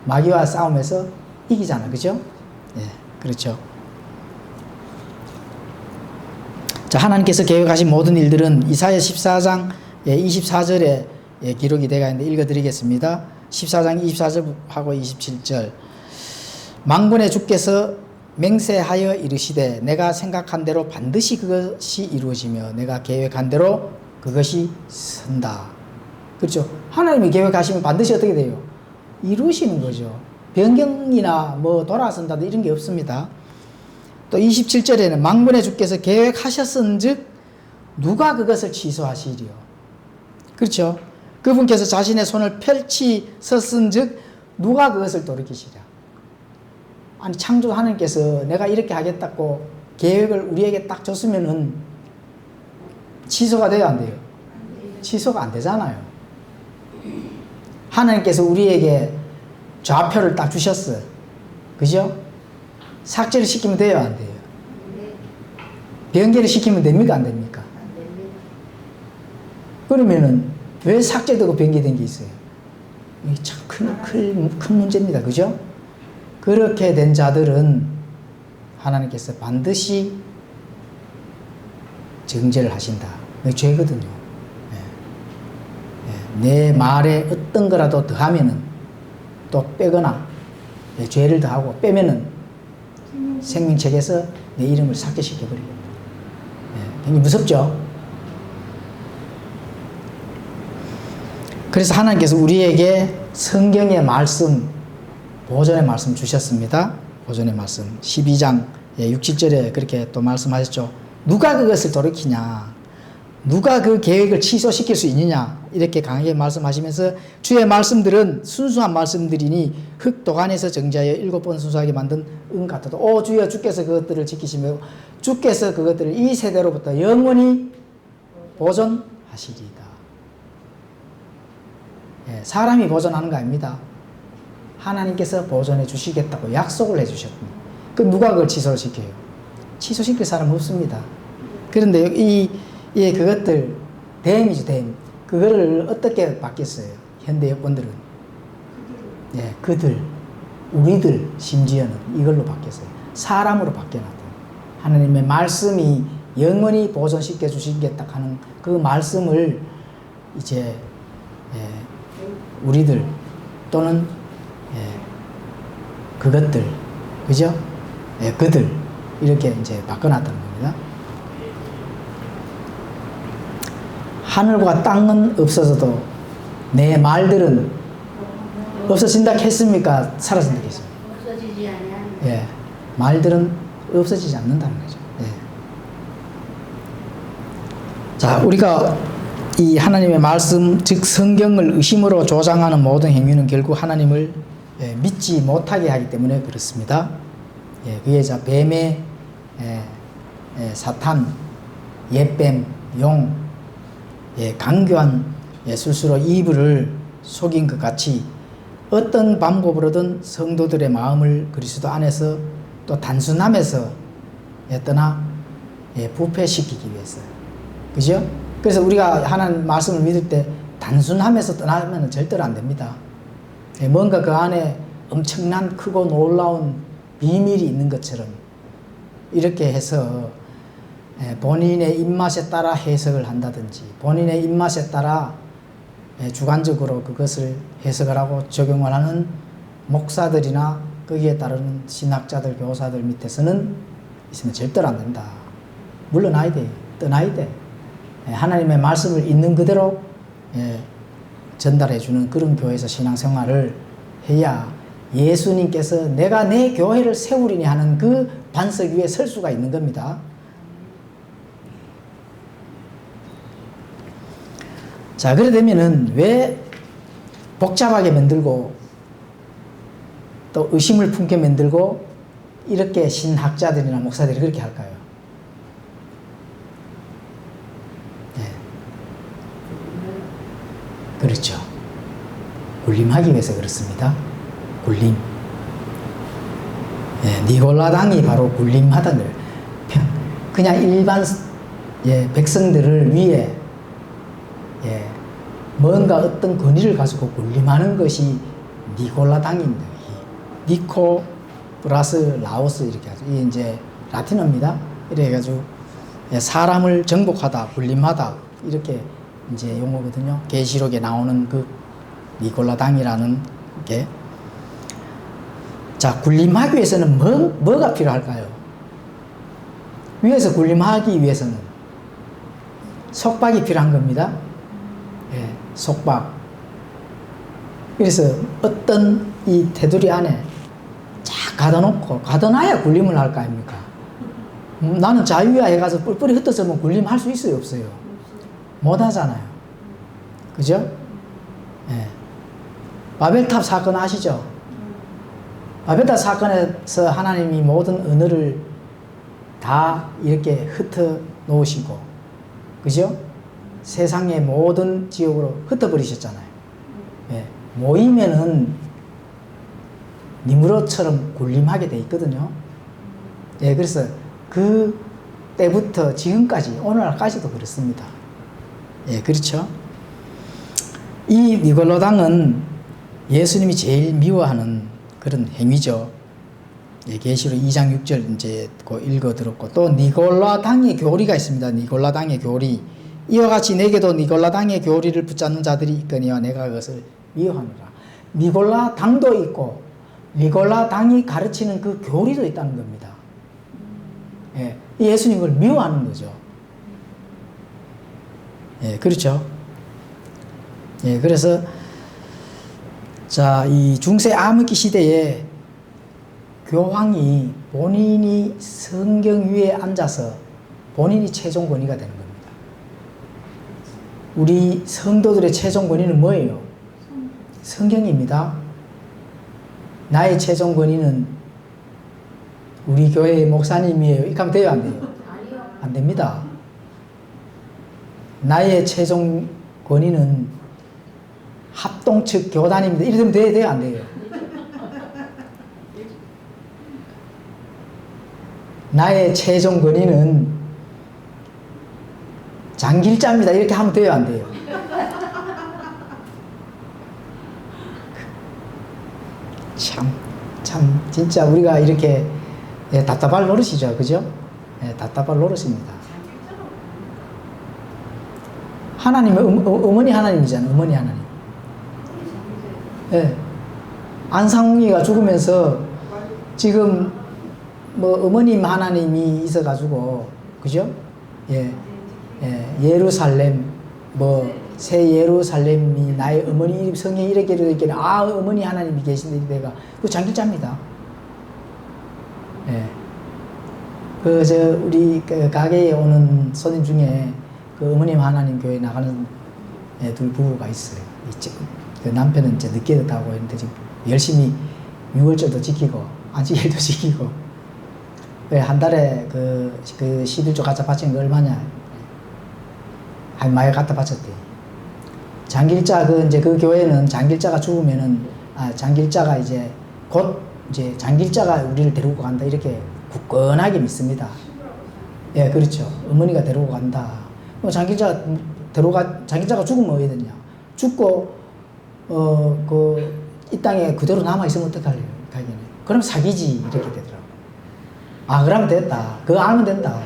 마귀와 싸움에서 이기잖아. 그죠? 그렇죠. 자, 하나님께서 계획하신 모든 일들은 이사야 14장 24절에 기록이 되어 있는데 읽어드리겠습니다. 14장 24절하고 27절. 만군의 주께서 맹세하여 이르시되 내가 생각한 대로 반드시 그것이 이루어지며 내가 계획한 대로 그것이 선다. 그렇죠. 하나님이 계획하시면 반드시 어떻게 돼요? 이루시는 거죠. 변경이나 돌아선다 이런 게 없습니다. 또 27절에는 만군의 주께서 계획하셨은즉 누가 그것을 취소하시리요. 그렇죠. 그분께서 자신의 손을 펼치셨은즉 누가 그것을 돌이키시랴. 아니 창조 하나님께서 내가 이렇게 하겠다고 계획을 우리에게 딱 줬으면은 취소가 돼요, 안 돼요? 취소가 안 되잖아요. 하나님께서 우리에게 좌표를 딱 주셨어요. 그죠? 삭제를 시키면 돼요, 안 돼요? 변개를 시키면 됩니까, 안 됩니까? 그러면은 왜 삭제되고 변개된 게 있어요? 이게 참 큰 문제입니다. 그죠? 그렇게 된 자들은 하나님께서 반드시 정죄를 하신다. 그게 죄거든요. 내 말에 어떤 거라도 더하면은 또 빼거나 죄를 더하고 빼면은 생명책에서 내 이름을 삭제시켜버리고 굉장히 무섭죠. 그래서 하나님께서 우리에게 성경의 말씀, 보존의 말씀 주셨습니다. 보존의 말씀 12장 6, 7절에 그렇게 또 말씀하셨죠. 누가 그것을 돌이키냐, 누가 그 계획을 취소시킬 수 있느냐, 이렇게 강하게 말씀하시면서 주의 말씀들은 순수한 말씀들이니 흙 도간에서 정자하여 7번 순수하게 만든 은 같아도 오 주여 주께서 그것들을 지키시며 주께서 그것들을 이 세대로부터 영원히 보존하시리이다. 사람이 보존하는 거 아닙니다. 하나님께서 보존해 주시겠다고 약속을 해 주셨습니다. 그 누가 그걸 취소를 시켜요? 취소시킬 사람 없습니다. 그런데 그것들 댐이죠, 댐. 그거를 어떻게 바뀌었어요? 현대 여권들은 그들, 우리들 심지어는 이걸로 바뀌었어요. 사람으로 바뀌어놨다. 하나님의 말씀이 영원히 보존시켜 주시겠다 하는 그 말씀을 이제 우리들 또는 그것들, 그죠? 그들 이렇게 이제 바꿔놨다는 겁니다. 하늘과 땅은 없어져도 내 말들은 없어진다 했습니까? 사라진다 했습니까? 없어지지 않냐. 말들은 없어지지 않는다는 거죠. 자, 우리가 이 하나님의 말씀, 즉 성경을 의심으로 조장하는 모든 행위는 결국 하나님을 믿지 못하게 하기 때문에 그렇습니다. 그의 자 뱀의 사탄, 옛뱀, 용, 강교한 술수로 이불을 속인 것 같이 어떤 방법으로든 성도들의 마음을 그리스도 안에서 또 단순함에서 떠나 부패시키기 위해서. 그죠? 그래서 우리가 하나님 말씀을 믿을 때 단순함에서 떠나면 절대로 안 됩니다. 뭔가 그 안에 엄청난 크고 놀라운 비밀이 있는 것처럼 이렇게 해서 본인의 입맛에 따라 해석을 한다든지 본인의 입맛에 따라 주관적으로 그것을 해석을 하고 적용을 하는 목사들이나 거기에 따르는 신학자들, 교사들 밑에서는 있으면 절대로 안 된다. 물러나야 돼. 떠나야 돼. 하나님의 말씀을 있는 그대로 전달해주는 그런 교회에서 신앙생활을 해야 예수님께서 내가 내 교회를 세우리니 하는 그 반석 위에 설 수가 있는 겁니다. 자, 그래 되면은 왜 복잡하게 만들고 또 의심을 품게 만들고 이렇게 신학자들이나 목사들이 그렇게 할까요? 그렇죠. 굴림하기 위해서 그렇습니다. 굴림. 니골라당이 바로 굴림하다는 거예요. 그냥 일반 백성들을 위해 뭔가 어떤 권위를 가지고 굴림하는 것이 니골라당입니다. 니코 플러스 라오스 이렇게 하죠. 이게 이제 라틴어입니다. 이래가지고 사람을 정복하다, 굴림하다 이렇게 이제 용어거든요. 계시록에 나오는 그 니골라당이라는 게. 자, 굴림하기 위해서는 뭐가 필요할까요? 위에서 굴림하기 위해서는 속박이 필요한 겁니다. 속박. 그래서 어떤 이 테두리 안에 쫙 가둬놓고, 가둬놔야 굴림을 할 거 아닙니까? 나는 자유야 해가지고 뿔뿔이 흩어져면 굴림할 수 있어요, 없어요? 못 하잖아요. 그죠? 바벨탑 사건 아시죠? 바벨탑 사건에서 하나님이 모든 언어를 다 이렇게 흩어 놓으시고, 그죠? 세상의 모든 지역으로 흩어버리셨잖아요. 예, 모이면은 니무롯처럼 군림하게 돼 있거든요. 예, 그래서 그 때부터 지금까지 오늘날까지도 그렇습니다. 예, 그렇죠. 이 니골라당은 예수님이 제일 미워하는 그런 행위죠. 예, 계시록 2장 6절 이제 읽어 들었고, 또 니골라당의 교리가 있습니다. 니골라당의 교리. 이와 같이 내게도 니골라당의 교리를 붙잡는 자들이 있거니와 내가 그것을 미워하노라. 니골라당도 있고 니골라당이 가르치는 그 교리도 있다는 겁니다. 예, 예수님을 미워하는 거죠. 예, 그렇죠. 예, 그래서 자, 이 중세 암흑기 시대에 교황이 본인이 성경 위에 앉아서 본인이 최종 권위가 되는 겁니다. 우리 성도들의 최종 권위는 뭐예요? 성경입니다. 나의 최종 권위는 우리 교회의 목사님이에요. 이렇게 하면 돼요, 안 돼요? 안 됩니다. 나의 최종 권위는 합동측 교단입니다. 이러면 돼요, 안 돼요? 나의 최종 권위는 장길자입니다. 이렇게 하면 돼요, 안 돼요? 참, 진짜 우리가 이렇게 답답할 노릇이죠. 그죠? 답답할 노릇입니다. 하나님은 어머니 하나님이잖아요. 어머니 하나님. 예. 안상웅이가 죽으면서 지금 뭐 어머님 하나님이 있어가지고, 그죠? 예. 예루살렘, 뭐, 새 예루살렘이 나의 어머니 이름 성경에 이렇게 되어 있길래, 아, 어머니 하나님이 계신데, 내가, 그 장길자입니다. 예. 우리 그 가게에 오는 손님 중에 그 어머님 하나님 교회 나가는 둘 부부가 있어요. 그 남편은 이제 늦게 됐다고 했는데 지금 열심히 6월절도 지키고, 안식일도 지키고, 한 달에 그 11조 갖다 바치는 거 얼마냐? 한 많이 갖다 바쳤대. 장길자, 그 교회는 장길자가 죽으면은, 장길자가 이제 곧 이제 장길자가 우리를 데리고 간다. 이렇게 굳건하게 믿습니다. 예, 그렇죠. 어머니가 데리고 간다. 장길자가 죽으면 어디 되냐? 죽고, 이 땅에 그대로 남아있으면 어떡할래요? 가게는. 그럼 사기지. 이렇게 되더라고. 그러면 됐다. 그거 알면 된다.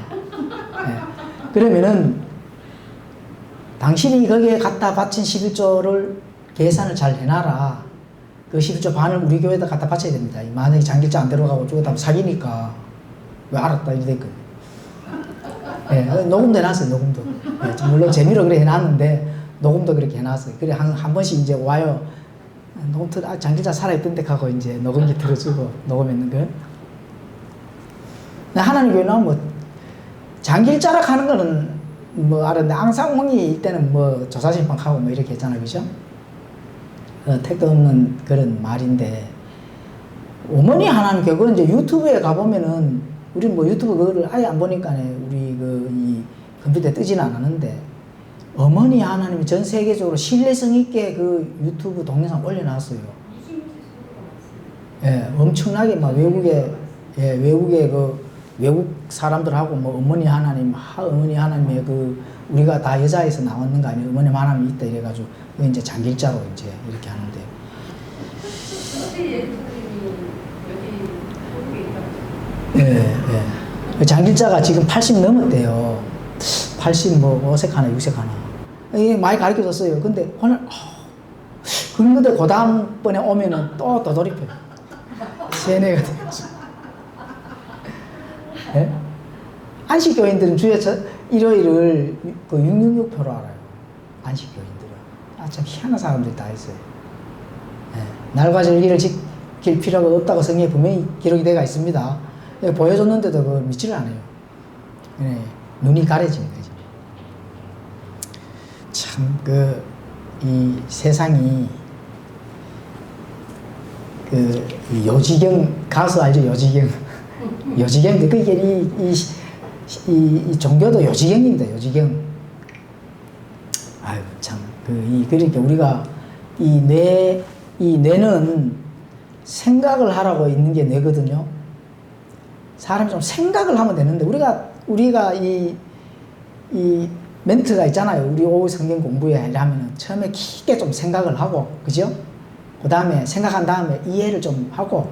예. 그러면은, 당신이 거기에 갖다 바친 11조를 계산을 잘 해놔라. 그 11조 반을 우리 교회에다 갖다 바쳐야 됩니다. 만약에 장길자 안 데려가고 죽었다면 사기니까. 왜 알았다. 이렇게 됐거든. 예, 녹음도 해놨어요, 녹음도. 예, 물론 재미로 그래 해놨는데, 녹음도 그렇게 해놨어요. 그래, 한 번씩 이제 와요. 장길자 살아있던 데 가고 이제 녹음기 들어주고, 녹음했는 거. 하나님 교회는 뭐, 장길자라 하는 거는 뭐, 알았는데, 앙상홍이 이때는 뭐, 조사심판하고 뭐 이렇게 했잖아요. 그죠? 택도 없는 그런 말인데, 어머니 하나님 교회, 그건 이제 유튜브에 가보면은, 우리 뭐 유튜브 그거를 아예 안 보니까 우리 이 컴퓨터에 뜨지는 않았는데, 어머니 하나님이 전 세계적으로 신뢰성 있게 그 유튜브 동영상 올려놨어요. 예, 엄청나게 막 외국 사람들하고 뭐 어머니 하나님, 어머니 하나님의 우리가 다 여자에서 나왔는 거 아니에요? 어머니 하나님이 있다 이래가지고, 이제 장길자로 이제 이렇게 하는데. 예. 장길자가 지금 80 넘었대요. 80 뭐 5색 하나, 6색 하나. 이게 많이 가르쳐 줬어요. 근데 오늘, 그런데 그 다음번에 오면은 또 돌이켜요. 세뇌가 되죠. 예? 안식교인들은 주에 일요일을 666표로 알아요. 안식교인들은. 참 희한한 사람들이 다 있어요. 예. 날과 절기를 지킬 필요가 없다고 성경에 분명히 기록이 되어 있습니다. 보여줬는데도 그걸 믿지를 않아요. 예. 눈이 가려지는 거죠. 참, 이 세상이, 이 요지경, 가수 알죠? 요지경. 요지경, 그게 이 종교도 요지경입니다, 요지경. 그러니까 우리가 이 뇌는 생각을 하라고 있는 게 뇌거든요. 사람이 좀 생각을 하면 되는데, 우리가 이 멘트가 있잖아요. 우리 오후 성경 공부에 하려면 처음에 깊게 좀 생각을 하고, 그죠? 그 다음에 생각한 다음에 이해를 좀 하고,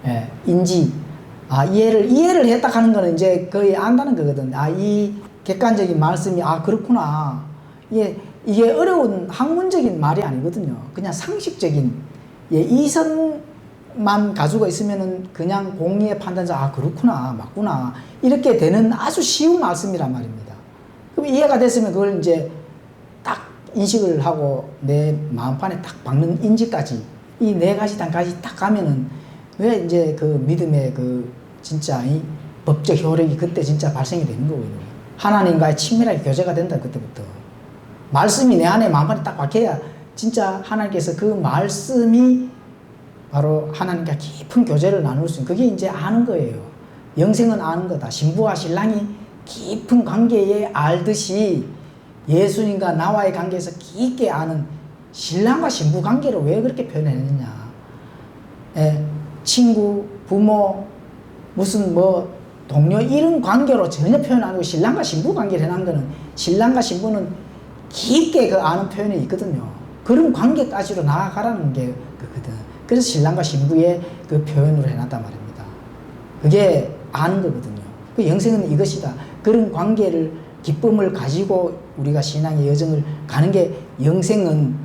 예, 이해를 했다 하는 거는 이제 거의 안다는 거거든. 이 객관적인 말씀이, 그렇구나. 이게 어려운 학문적인 말이 아니거든요. 그냥 상식적인, 이성만 가지고 있으면은 그냥 공의의 판단자, 그렇구나, 맞구나. 이렇게 되는 아주 쉬운 말씀이란 말입니다. 그럼 이해가 됐으면 그걸 이제 딱 인식을 하고 내 마음판에 딱 박는 인지까지, 이 네 가지 단까지 딱 가면은 왜 이제 그 믿음의 진짜 이 법적 효력이 그때 진짜 발생이 되는 거거든요. 하나님과의 친밀하게 교제가 된다, 그때부터. 말씀이 내 안에 마음판에 딱 박혀야 진짜 하나님께서 그 말씀이 바로 하나님과 깊은 교제를 나눌 수 있는, 그게 이제 아는 거예요. 영생은 아는 거다. 신부와 신랑이 깊은 관계에 알듯이 예수님과 나와의 관계에서 깊게 아는 신랑과 신부 관계를 왜 그렇게 표현했느냐. 친구, 부모, 무슨 동료 이런 관계로 전혀 표현 안 하고 신랑과 신부 관계를 해놓은 거는, 신랑과 신부는 깊게 아는 표현이 있거든요. 그런 관계까지로 나아가라는 게 그거든. 그래서 신랑과 신부의 그 표현으로 해놨단 말입니다. 그게 아는 거거든요. 그 영생은 이것이다. 그런 관계를, 기쁨을 가지고 우리가 신앙의 여정을 가는 게, 영생은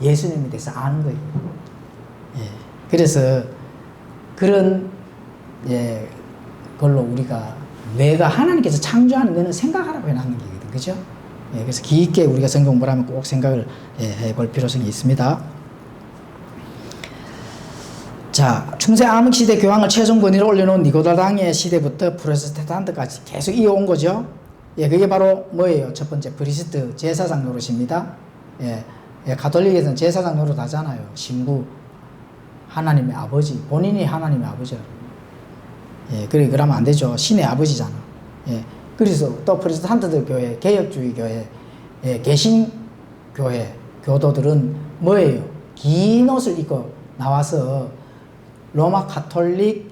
예수님에 대해서 아는 거예요. 그래서 그런 걸로 우리가, 내가 하나님께서 창조하는 거는 생각하라고 해놨는 게거든, 그죠? 그래서 깊게 우리가 성경 공부를 하면 꼭 생각을 해볼 필요성이 있습니다. 자, 중세 암흑시대 교황을 최종 권위로 올려놓은 니고라당의 시대부터 프로테스탄트까지 계속 이어온 거죠. 그게 바로 뭐예요? 첫 번째, 프리스트, 제사장 노릇입니다. 가톨릭에서는 제사장 노릇 하잖아요. 신부, 하나님의 아버지, 본인이 하나님의 아버지라고. 그러면 안 되죠. 신의 아버지잖아. 그래서 또 프로테스탄트들 교회, 개혁주의 교회, 개신교회 교도들은 뭐예요? 긴 옷을 입고 나와서 로마 가톨릭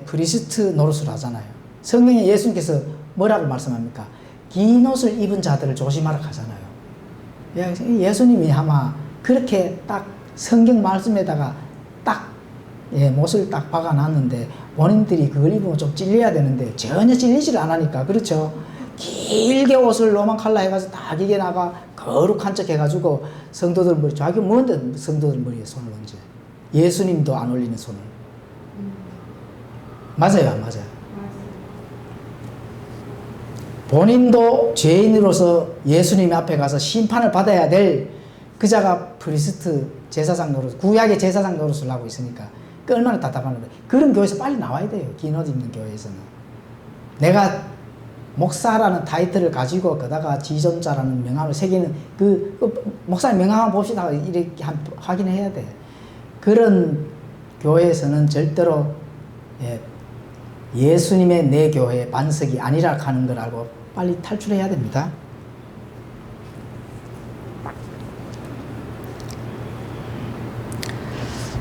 프리스트 노릇을 하잖아요. 성경에 예수님께서 뭐라고 말씀합니까? 긴 옷을 입은 자들을 조심하라 하잖아요. 예수님이 아마 그렇게 딱 성경 말씀에다가 딱 못을 딱 박아놨는데, 본인들이 그걸 입으면 좀 찔려야 되는데 전혀 찔리지를 않으니까, 그렇죠? 길게 옷을 로만 칼라 해가지고 딱 이게 나가 거룩한 척 해가지고 성도들 머리, 자기 뭔데 성도들 머리에 손을 얹어? 예수님도 안 올리는 손을. 맞아요, 안 맞아요? 본인도 죄인으로서 예수님 앞에 가서 심판을 받아야 될 그자가 프리스트 제사장 노릇, 구약의 제사장 노릇을 하고 있으니까 그 얼마나 답답한데, 그런 교회에서 빨리 나와야 돼요. 긴 옷 입는 교회에서는. 내가 목사라는 타이틀을 가지고 거다가 지존자라는 명함을 새기는 목사님 명함 한번 봅시다 이렇게 확인해야 돼. 그런 교회에서는 절대로 예수님의 내 교회의 반석이 아니라 하는 걸 알고 빨리 탈출해야 됩니다.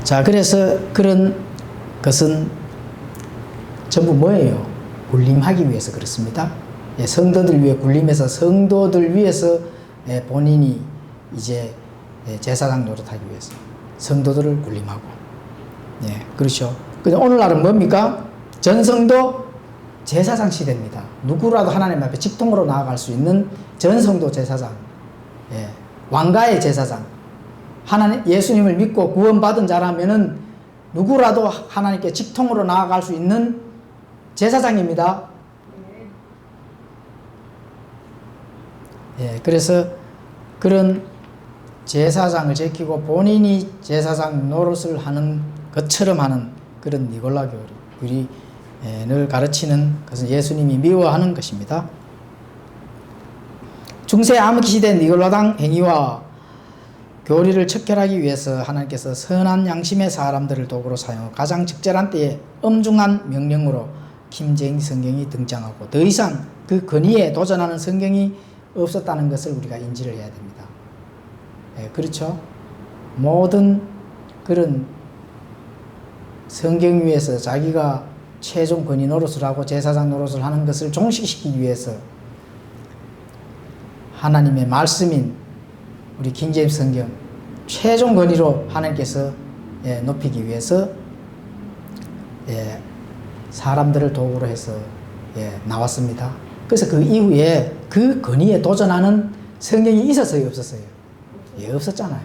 자, 그래서 그런 것은 전부 뭐예요? 군림하기 위해서 그렇습니다. 성도들 위해 군림해서 성도들 위해서 본인이 이제 제사장 노릇하기 위해서 성도들을 군림하고, 그렇죠. 근데 오늘날은 뭡니까? 전성도 제사장 시대입니다. 누구라도 하나님 앞에 직통으로 나아갈 수 있는 전성도 제사장, 왕가의 제사장. 예수님을 믿고 구원받은 자라면은 누구라도 하나님께 직통으로 나아갈 수 있는 제사장입니다. 그래서 그런 제사장을 지키고 본인이 제사장 노릇을 하는 것처럼 하는 그런 니골라 교리를 가르치는 것은 예수님이 미워하는 것입니다. 중세 암흑시대 니골라당 행위와 교리를 척결하기 위해서 하나님께서 선한 양심의 사람들을 도구로 사용하고 가장 적절한 때에 엄중한 명령으로 김재인 성경이 등장하고, 더 이상 그 권위에 도전하는 성경이 없었다는 것을 우리가 인지를 해야 됩니다. 예, 그렇죠? 모든 그런 성경 위에서 자기가 최종 권위 노릇을 하고 제사장 노릇을 하는 것을 종식시키기 위해서 하나님의 말씀인 우리 킹제임스 성경 최종 권위로 하나님께서 예, 높이기 위해서 예, 사람들을 도구로 해서 예, 나왔습니다. 그래서 그 이후에 그 권위에 도전하는 성경이 있었어요, 없었어요? 예, 없었잖아요.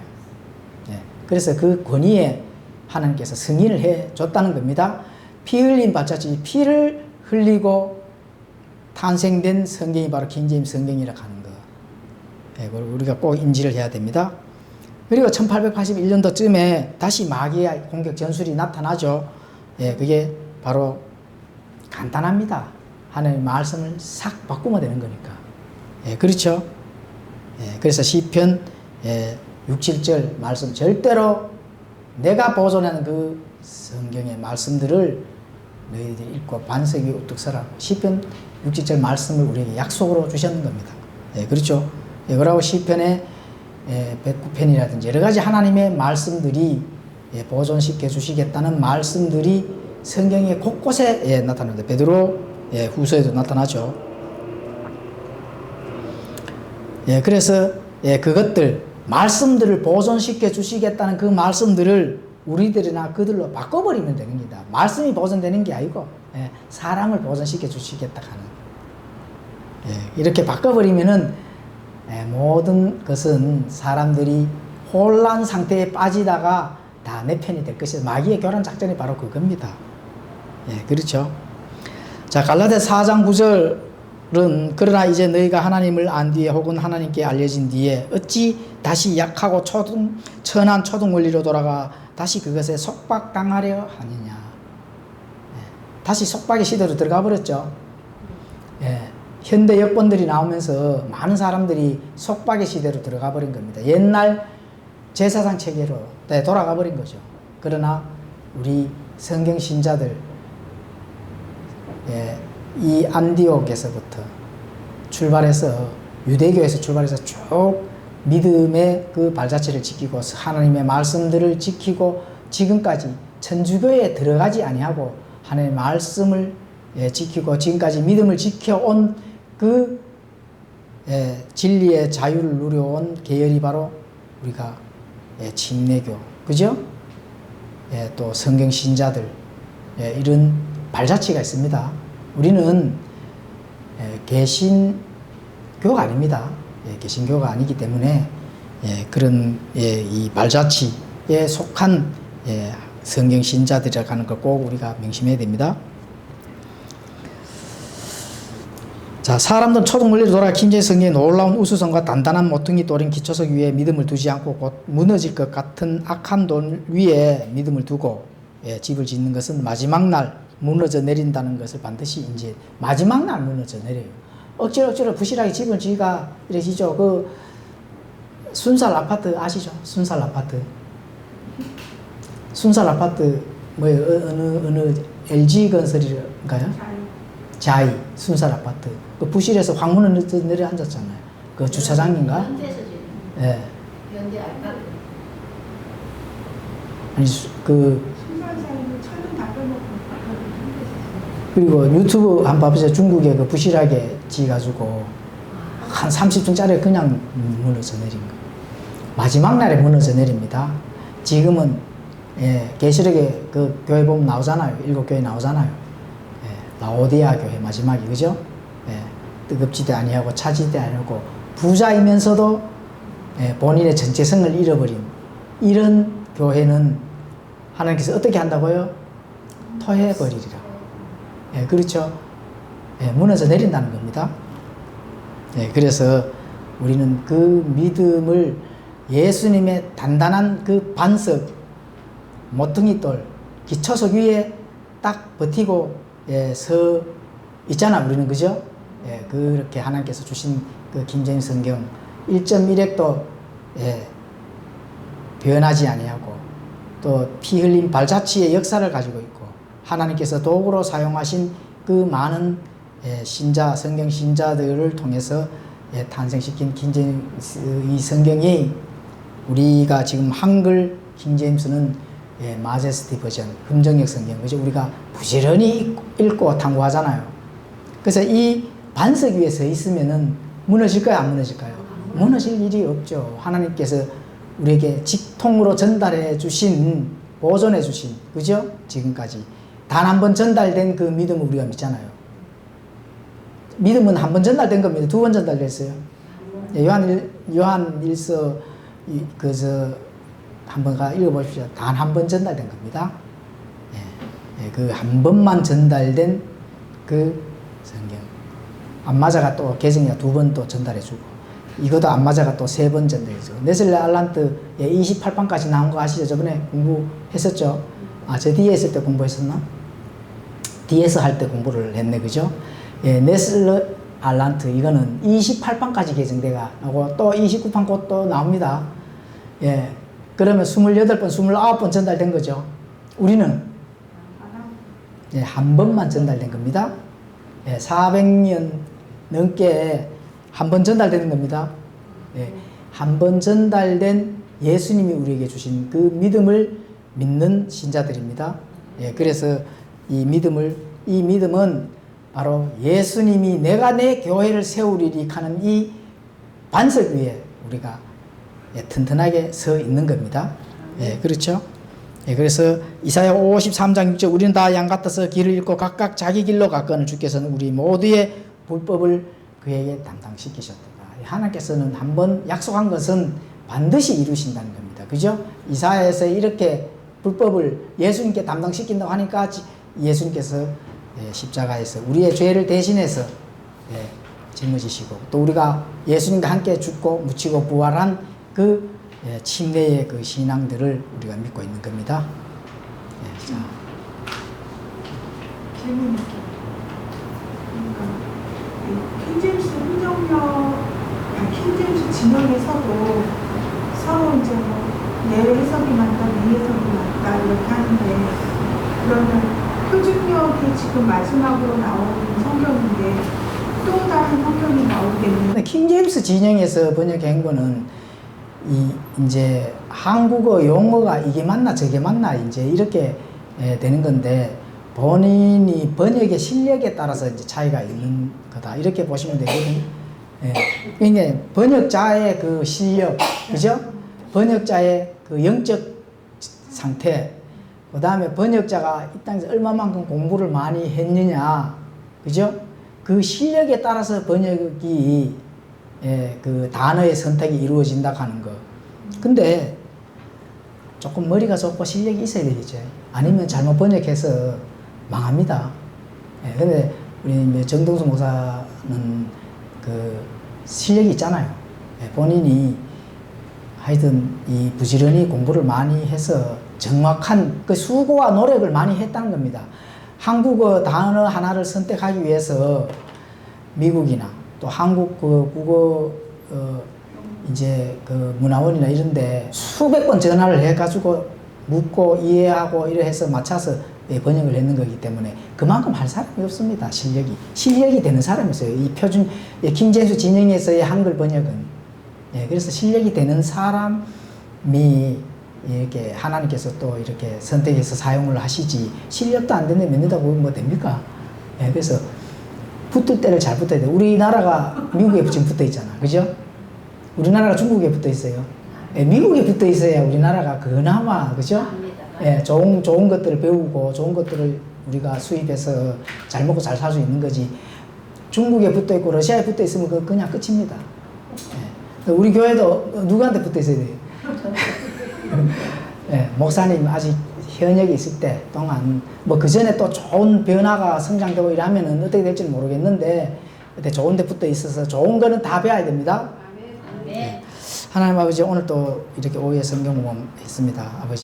예, 그래서 그 권위에 하나님께서 승인을 해 줬다는 겁니다. 피 흘린 발자취, 피를 흘리고 탄생된 성경이 바로 킹제임스 성경이라고 하는 거. 예, 그걸 우리가 꼭 인지를 해야 됩니다. 그리고 1881년도쯤에 다시 마귀의 공격 전술이 나타나죠. 예, 그게 바로 간단합니다. 하나님의 말씀을 싹 바꾸면 되는 거니까. 예, 그렇죠? 예, 그래서 시편 6, 7절 말씀 절대로 내가 보존하는 그 성경의 말씀들을 너희들이 읽고 반석이 우뚝 서라고 시편 6, 7절 말씀을 우리에게 약속으로 주셨는 겁니다. 예, 그렇죠? 예, 그러고 시편의 109편이라든지 여러 가지 하나님의 말씀들이 보존시켜 주시겠다는 말씀들이 성경의 곳곳에 나타납니다. 베드로 후서에도 나타나죠. 그래서 그것들 말씀들을 보존시켜 주시겠다는 그 말씀들을 우리들이나 그들로 바꿔버리면 되는 겁니다. 말씀이 보존되는 게 아니고 사람을 보존시켜 주시겠다 하는 이렇게 바꿔버리면은 모든 것은 사람들이 혼란 상태에 빠지다가 다 내 편이 될 것이다. 마귀의 교란 작전이 바로 그겁니다. 그렇죠. 자, 갈라디아 4장 9절은 그러나 이제 너희가 하나님을 안 뒤에 혹은 하나님께 알려진 뒤에 어찌 다시 약하고 천한 초등 원리로 돌아가 다시 그것에 속박당하려 하느냐. 다시 속박의 시대로 들어가 버렸죠. 현대 여권들이 나오면서 많은 사람들이 속박의 시대로 들어가 버린 겁니다. 옛날 제사상 체계로 돌아가 버린 거죠. 그러나 우리 성경 신자들 이 안디옥에서부터 출발해서 유대교에서 출발해서 쭉 믿음의 그 발자취를 지키고 하나님의 말씀들을 지키고 지금까지 천주교에 들어가지 아니하고 하나님의 말씀을 지키고 지금까지 믿음을 지켜온 그 진리의 자유를 누려온 계열이 바로 우리가 침례교, 그죠? 또 성경 신자들 이런 발자취가 있습니다. 우리는 개신교가 아닙니다. 개신교가 아니기 때문에 그런 이 발자취에 속한 성경 신자들이라고 하는 걸 꼭 우리가 명심해야 됩니다. 자, 사람들은 초등 원리로 돌아가 킹제임스 성경의 놀라운 우수성과 단단한 모퉁이 돌인 기초석 위에 믿음을 두지 않고 곧 무너질 것 같은 악한 돌 위에 믿음을 두고 집을 짓는 것은 마지막 날 무너져 내린다는 것을 반드시 인지해. 마지막 날 무너져 내려요. 억지로 부실하게 집을 지가 이러시죠. 그 순살 아파트 아시죠? 순살 아파트. 순살 아파트 어느 LG 건설인가요? 자이 순살 아파트. 그 부실에서 황문을 내려 앉았잖아요. 그 주차장인가? 현대에서 지금. 예. 현대 아파트. 아니 그 그리고 유튜브 한번 봐보세요. 중국에 그 부실하게 지어가지고 한 30층짜리 그냥 무너져 내린 거. 마지막 날에 무너져 내립니다. 지금은 계시록에 그 교회 보면 나오잖아요. 7교회 나오잖아요. 라오디아 교회 마지막이 그죠? 뜨겁지도 아니하고 차지도 아니하고 부자이면서도 본인의 정체성을 잃어버린 이런 교회는 하나님께서 어떻게 한다고요? 토해버리리라. 그렇죠. 무너져 내린다는 겁니다. 그래서 우리는 그 믿음을 예수님의 단단한 그 반석, 모퉁이돌, 기초석 위에 딱 버티고 서 있잖아, 우리는 그죠? 그렇게 하나님께서 주신 그 킹제임스 성경 1.1획도 변하지 아니하고 또 피 흘린 발자취의 역사를 가지고 있고 하나님께서 도구로 사용하신 그 많은 신자, 성경 신자들을 통해서 탄생시킨 킹제임스 이 성경이 우리가 지금 한글 킹제임스는 예, 마제스티 버전, 금정역 성경, 그죠? 우리가 부지런히 읽고 탐구하잖아요. 그래서 이 반석 위에 서 있으면은 무너질까요? 안 무너질까요? 무너질 일이 없죠. 하나님께서 우리에게 직통으로 전달해 주신, 보존해 주신, 그죠? 지금까지. 단 한 번 전달된 그 믿음을 우리가 믿잖아요. 믿음은 한 번 전달된 겁니다. 두 번 전달됐어요. 예, 요한 1서, 한번 읽어보십시오. 단 한 번 전달된 겁니다. 예, 그 한 번만 전달된 그 성경. 안 맞아가 또 개정이가 두 번 또 전달해주고, 이것도 안 맞아가 또 세 번 전달해주고, 네슬레 알란트 28pan까지 나온 거 아시죠? 저번에 공부했었죠? 아, 저 뒤에 있을 때 공부했었나? 뒤에서 할 때 공부를 했네, 그죠? 예, 네슬레 알란트, 이거는 28pan까지 개정돼가 나오고, 또 29판 곧 또 나옵니다. 예, 그러면 28번, 29번 전달된 거죠. 우리는 예, 한 번만 전달된 겁니다. 예, 400년 넘게 한 번 전달되는 겁니다. 예, 한 번 전달된 예수님이 우리에게 주신 그 믿음을 믿는 신자들입니다. 예, 그래서 이 믿음은 바로 예수님이 내가 내 교회를 세우리리 하는 이 반석 위에 우리가 예, 튼튼하게 서 있는 겁니다. 예, 그렇죠? 예, 그래서 이사야 53장 6절 우리는 다 양 같아서 길을 잃고 각각 자기 길로 갔거늘 주께서는 우리 모두의 불법을 그에게 담당시키셨도다. 하나님께서는 한번 약속한 것은 반드시 이루신다는 겁니다. 그죠? 이사야에서 이렇게 불법을 예수님께 담당시킨다고 하니까 예수님께서 예, 십자가에서 우리의 죄를 대신해서 예, 짊어지시고 또 우리가 예수님과 함께 죽고 묻히고 부활한 그 예, 침례의 그 신앙들을 우리가 믿고 있는 겁니다. 예, 자. 질문할게요. 그러니까 킹제임스 흥정력, 킹제임스 진영에서도 서로 이제 뭐 내외 해석이 맞다, 내 해석이 맞다 이렇게 하는데 그러면 표준력이 지금 마지막으로 나오는 성경인데 또 다른 성경이 나오겠네요. 킹제임스 진영에서 번역한 거는 이제 한국어 용어가 이게 맞나 저게 맞나 이제 이렇게 되는 건데 본인이 번역의 실력에 따라서 이제 차이가 있는 거다 이렇게 보시면 되거든요. 예. 그러니까 번역자의 그 실력, 그죠? 번역자의 그 영적 상태, 그 다음에 번역자가 이 땅에서 얼마만큼 공부를 많이 했느냐, 그죠? 그 실력에 따라서 번역이 예, 그 단어의 선택이 이루어진다 하는 거. 근데 조금 머리가 좋고 실력이 있어야 되겠죠. 아니면 잘못 번역해서 망합니다. 예, 근데 우리 정동수 목사는 그 실력이 있잖아요. 예, 본인이 하여튼 이 부지런히 공부를 많이 해서 정확한 그 수고와 노력을 많이 했다는 겁니다. 한국어 단어 하나를 선택하기 위해서 미국이나 또 한국 그 국어 이제 그 문화원이나 이런데 수백 번 전화를 해가지고 묻고 이해하고 이래 해서 맞춰서 번역을 했는 거기 때문에 그만큼 할 사람이 없습니다. 실력이 되는 사람이 있어요. 이 표준 킹제임스 진영에서의 한글 번역은 예, 그래서 실력이 되는 사람이 이렇게 하나님께서 또 이렇게 선택해서 사용을 하시지 실력도 안 되는데 믿는다고 뭐 됩니까? 예, 그래서 붙을 때를 잘 붙어야 돼. 우리나라가 미국에 지금 붙어 있잖아. 그죠? 우리나라가 중국에 붙어 있어요. 예, 미국에 붙어 있어야 우리나라가 그나마, 그죠? 예, 좋은 것들을 배우고 좋은 것들을 우리가 수입해서 잘 먹고 잘 살 수 있는 거지. 중국에 붙어 있고 러시아에 붙어 있으면 그거 그냥 끝입니다. 예, 우리 교회도 누구한테 붙어 있어야 돼요? 예, 목사님 아직 현역이 있을 때 동안 뭐 그 전에 또 좋은 변화가 성장되고 이러면은 어떻게 될지는 모르겠는데 그때 좋은 데 붙어 있어서 좋은 거는 다 배워야 됩니다. 네. 하나님 아버지 오늘 또 이렇게 오후에 성경 모험 했습니다. 아버지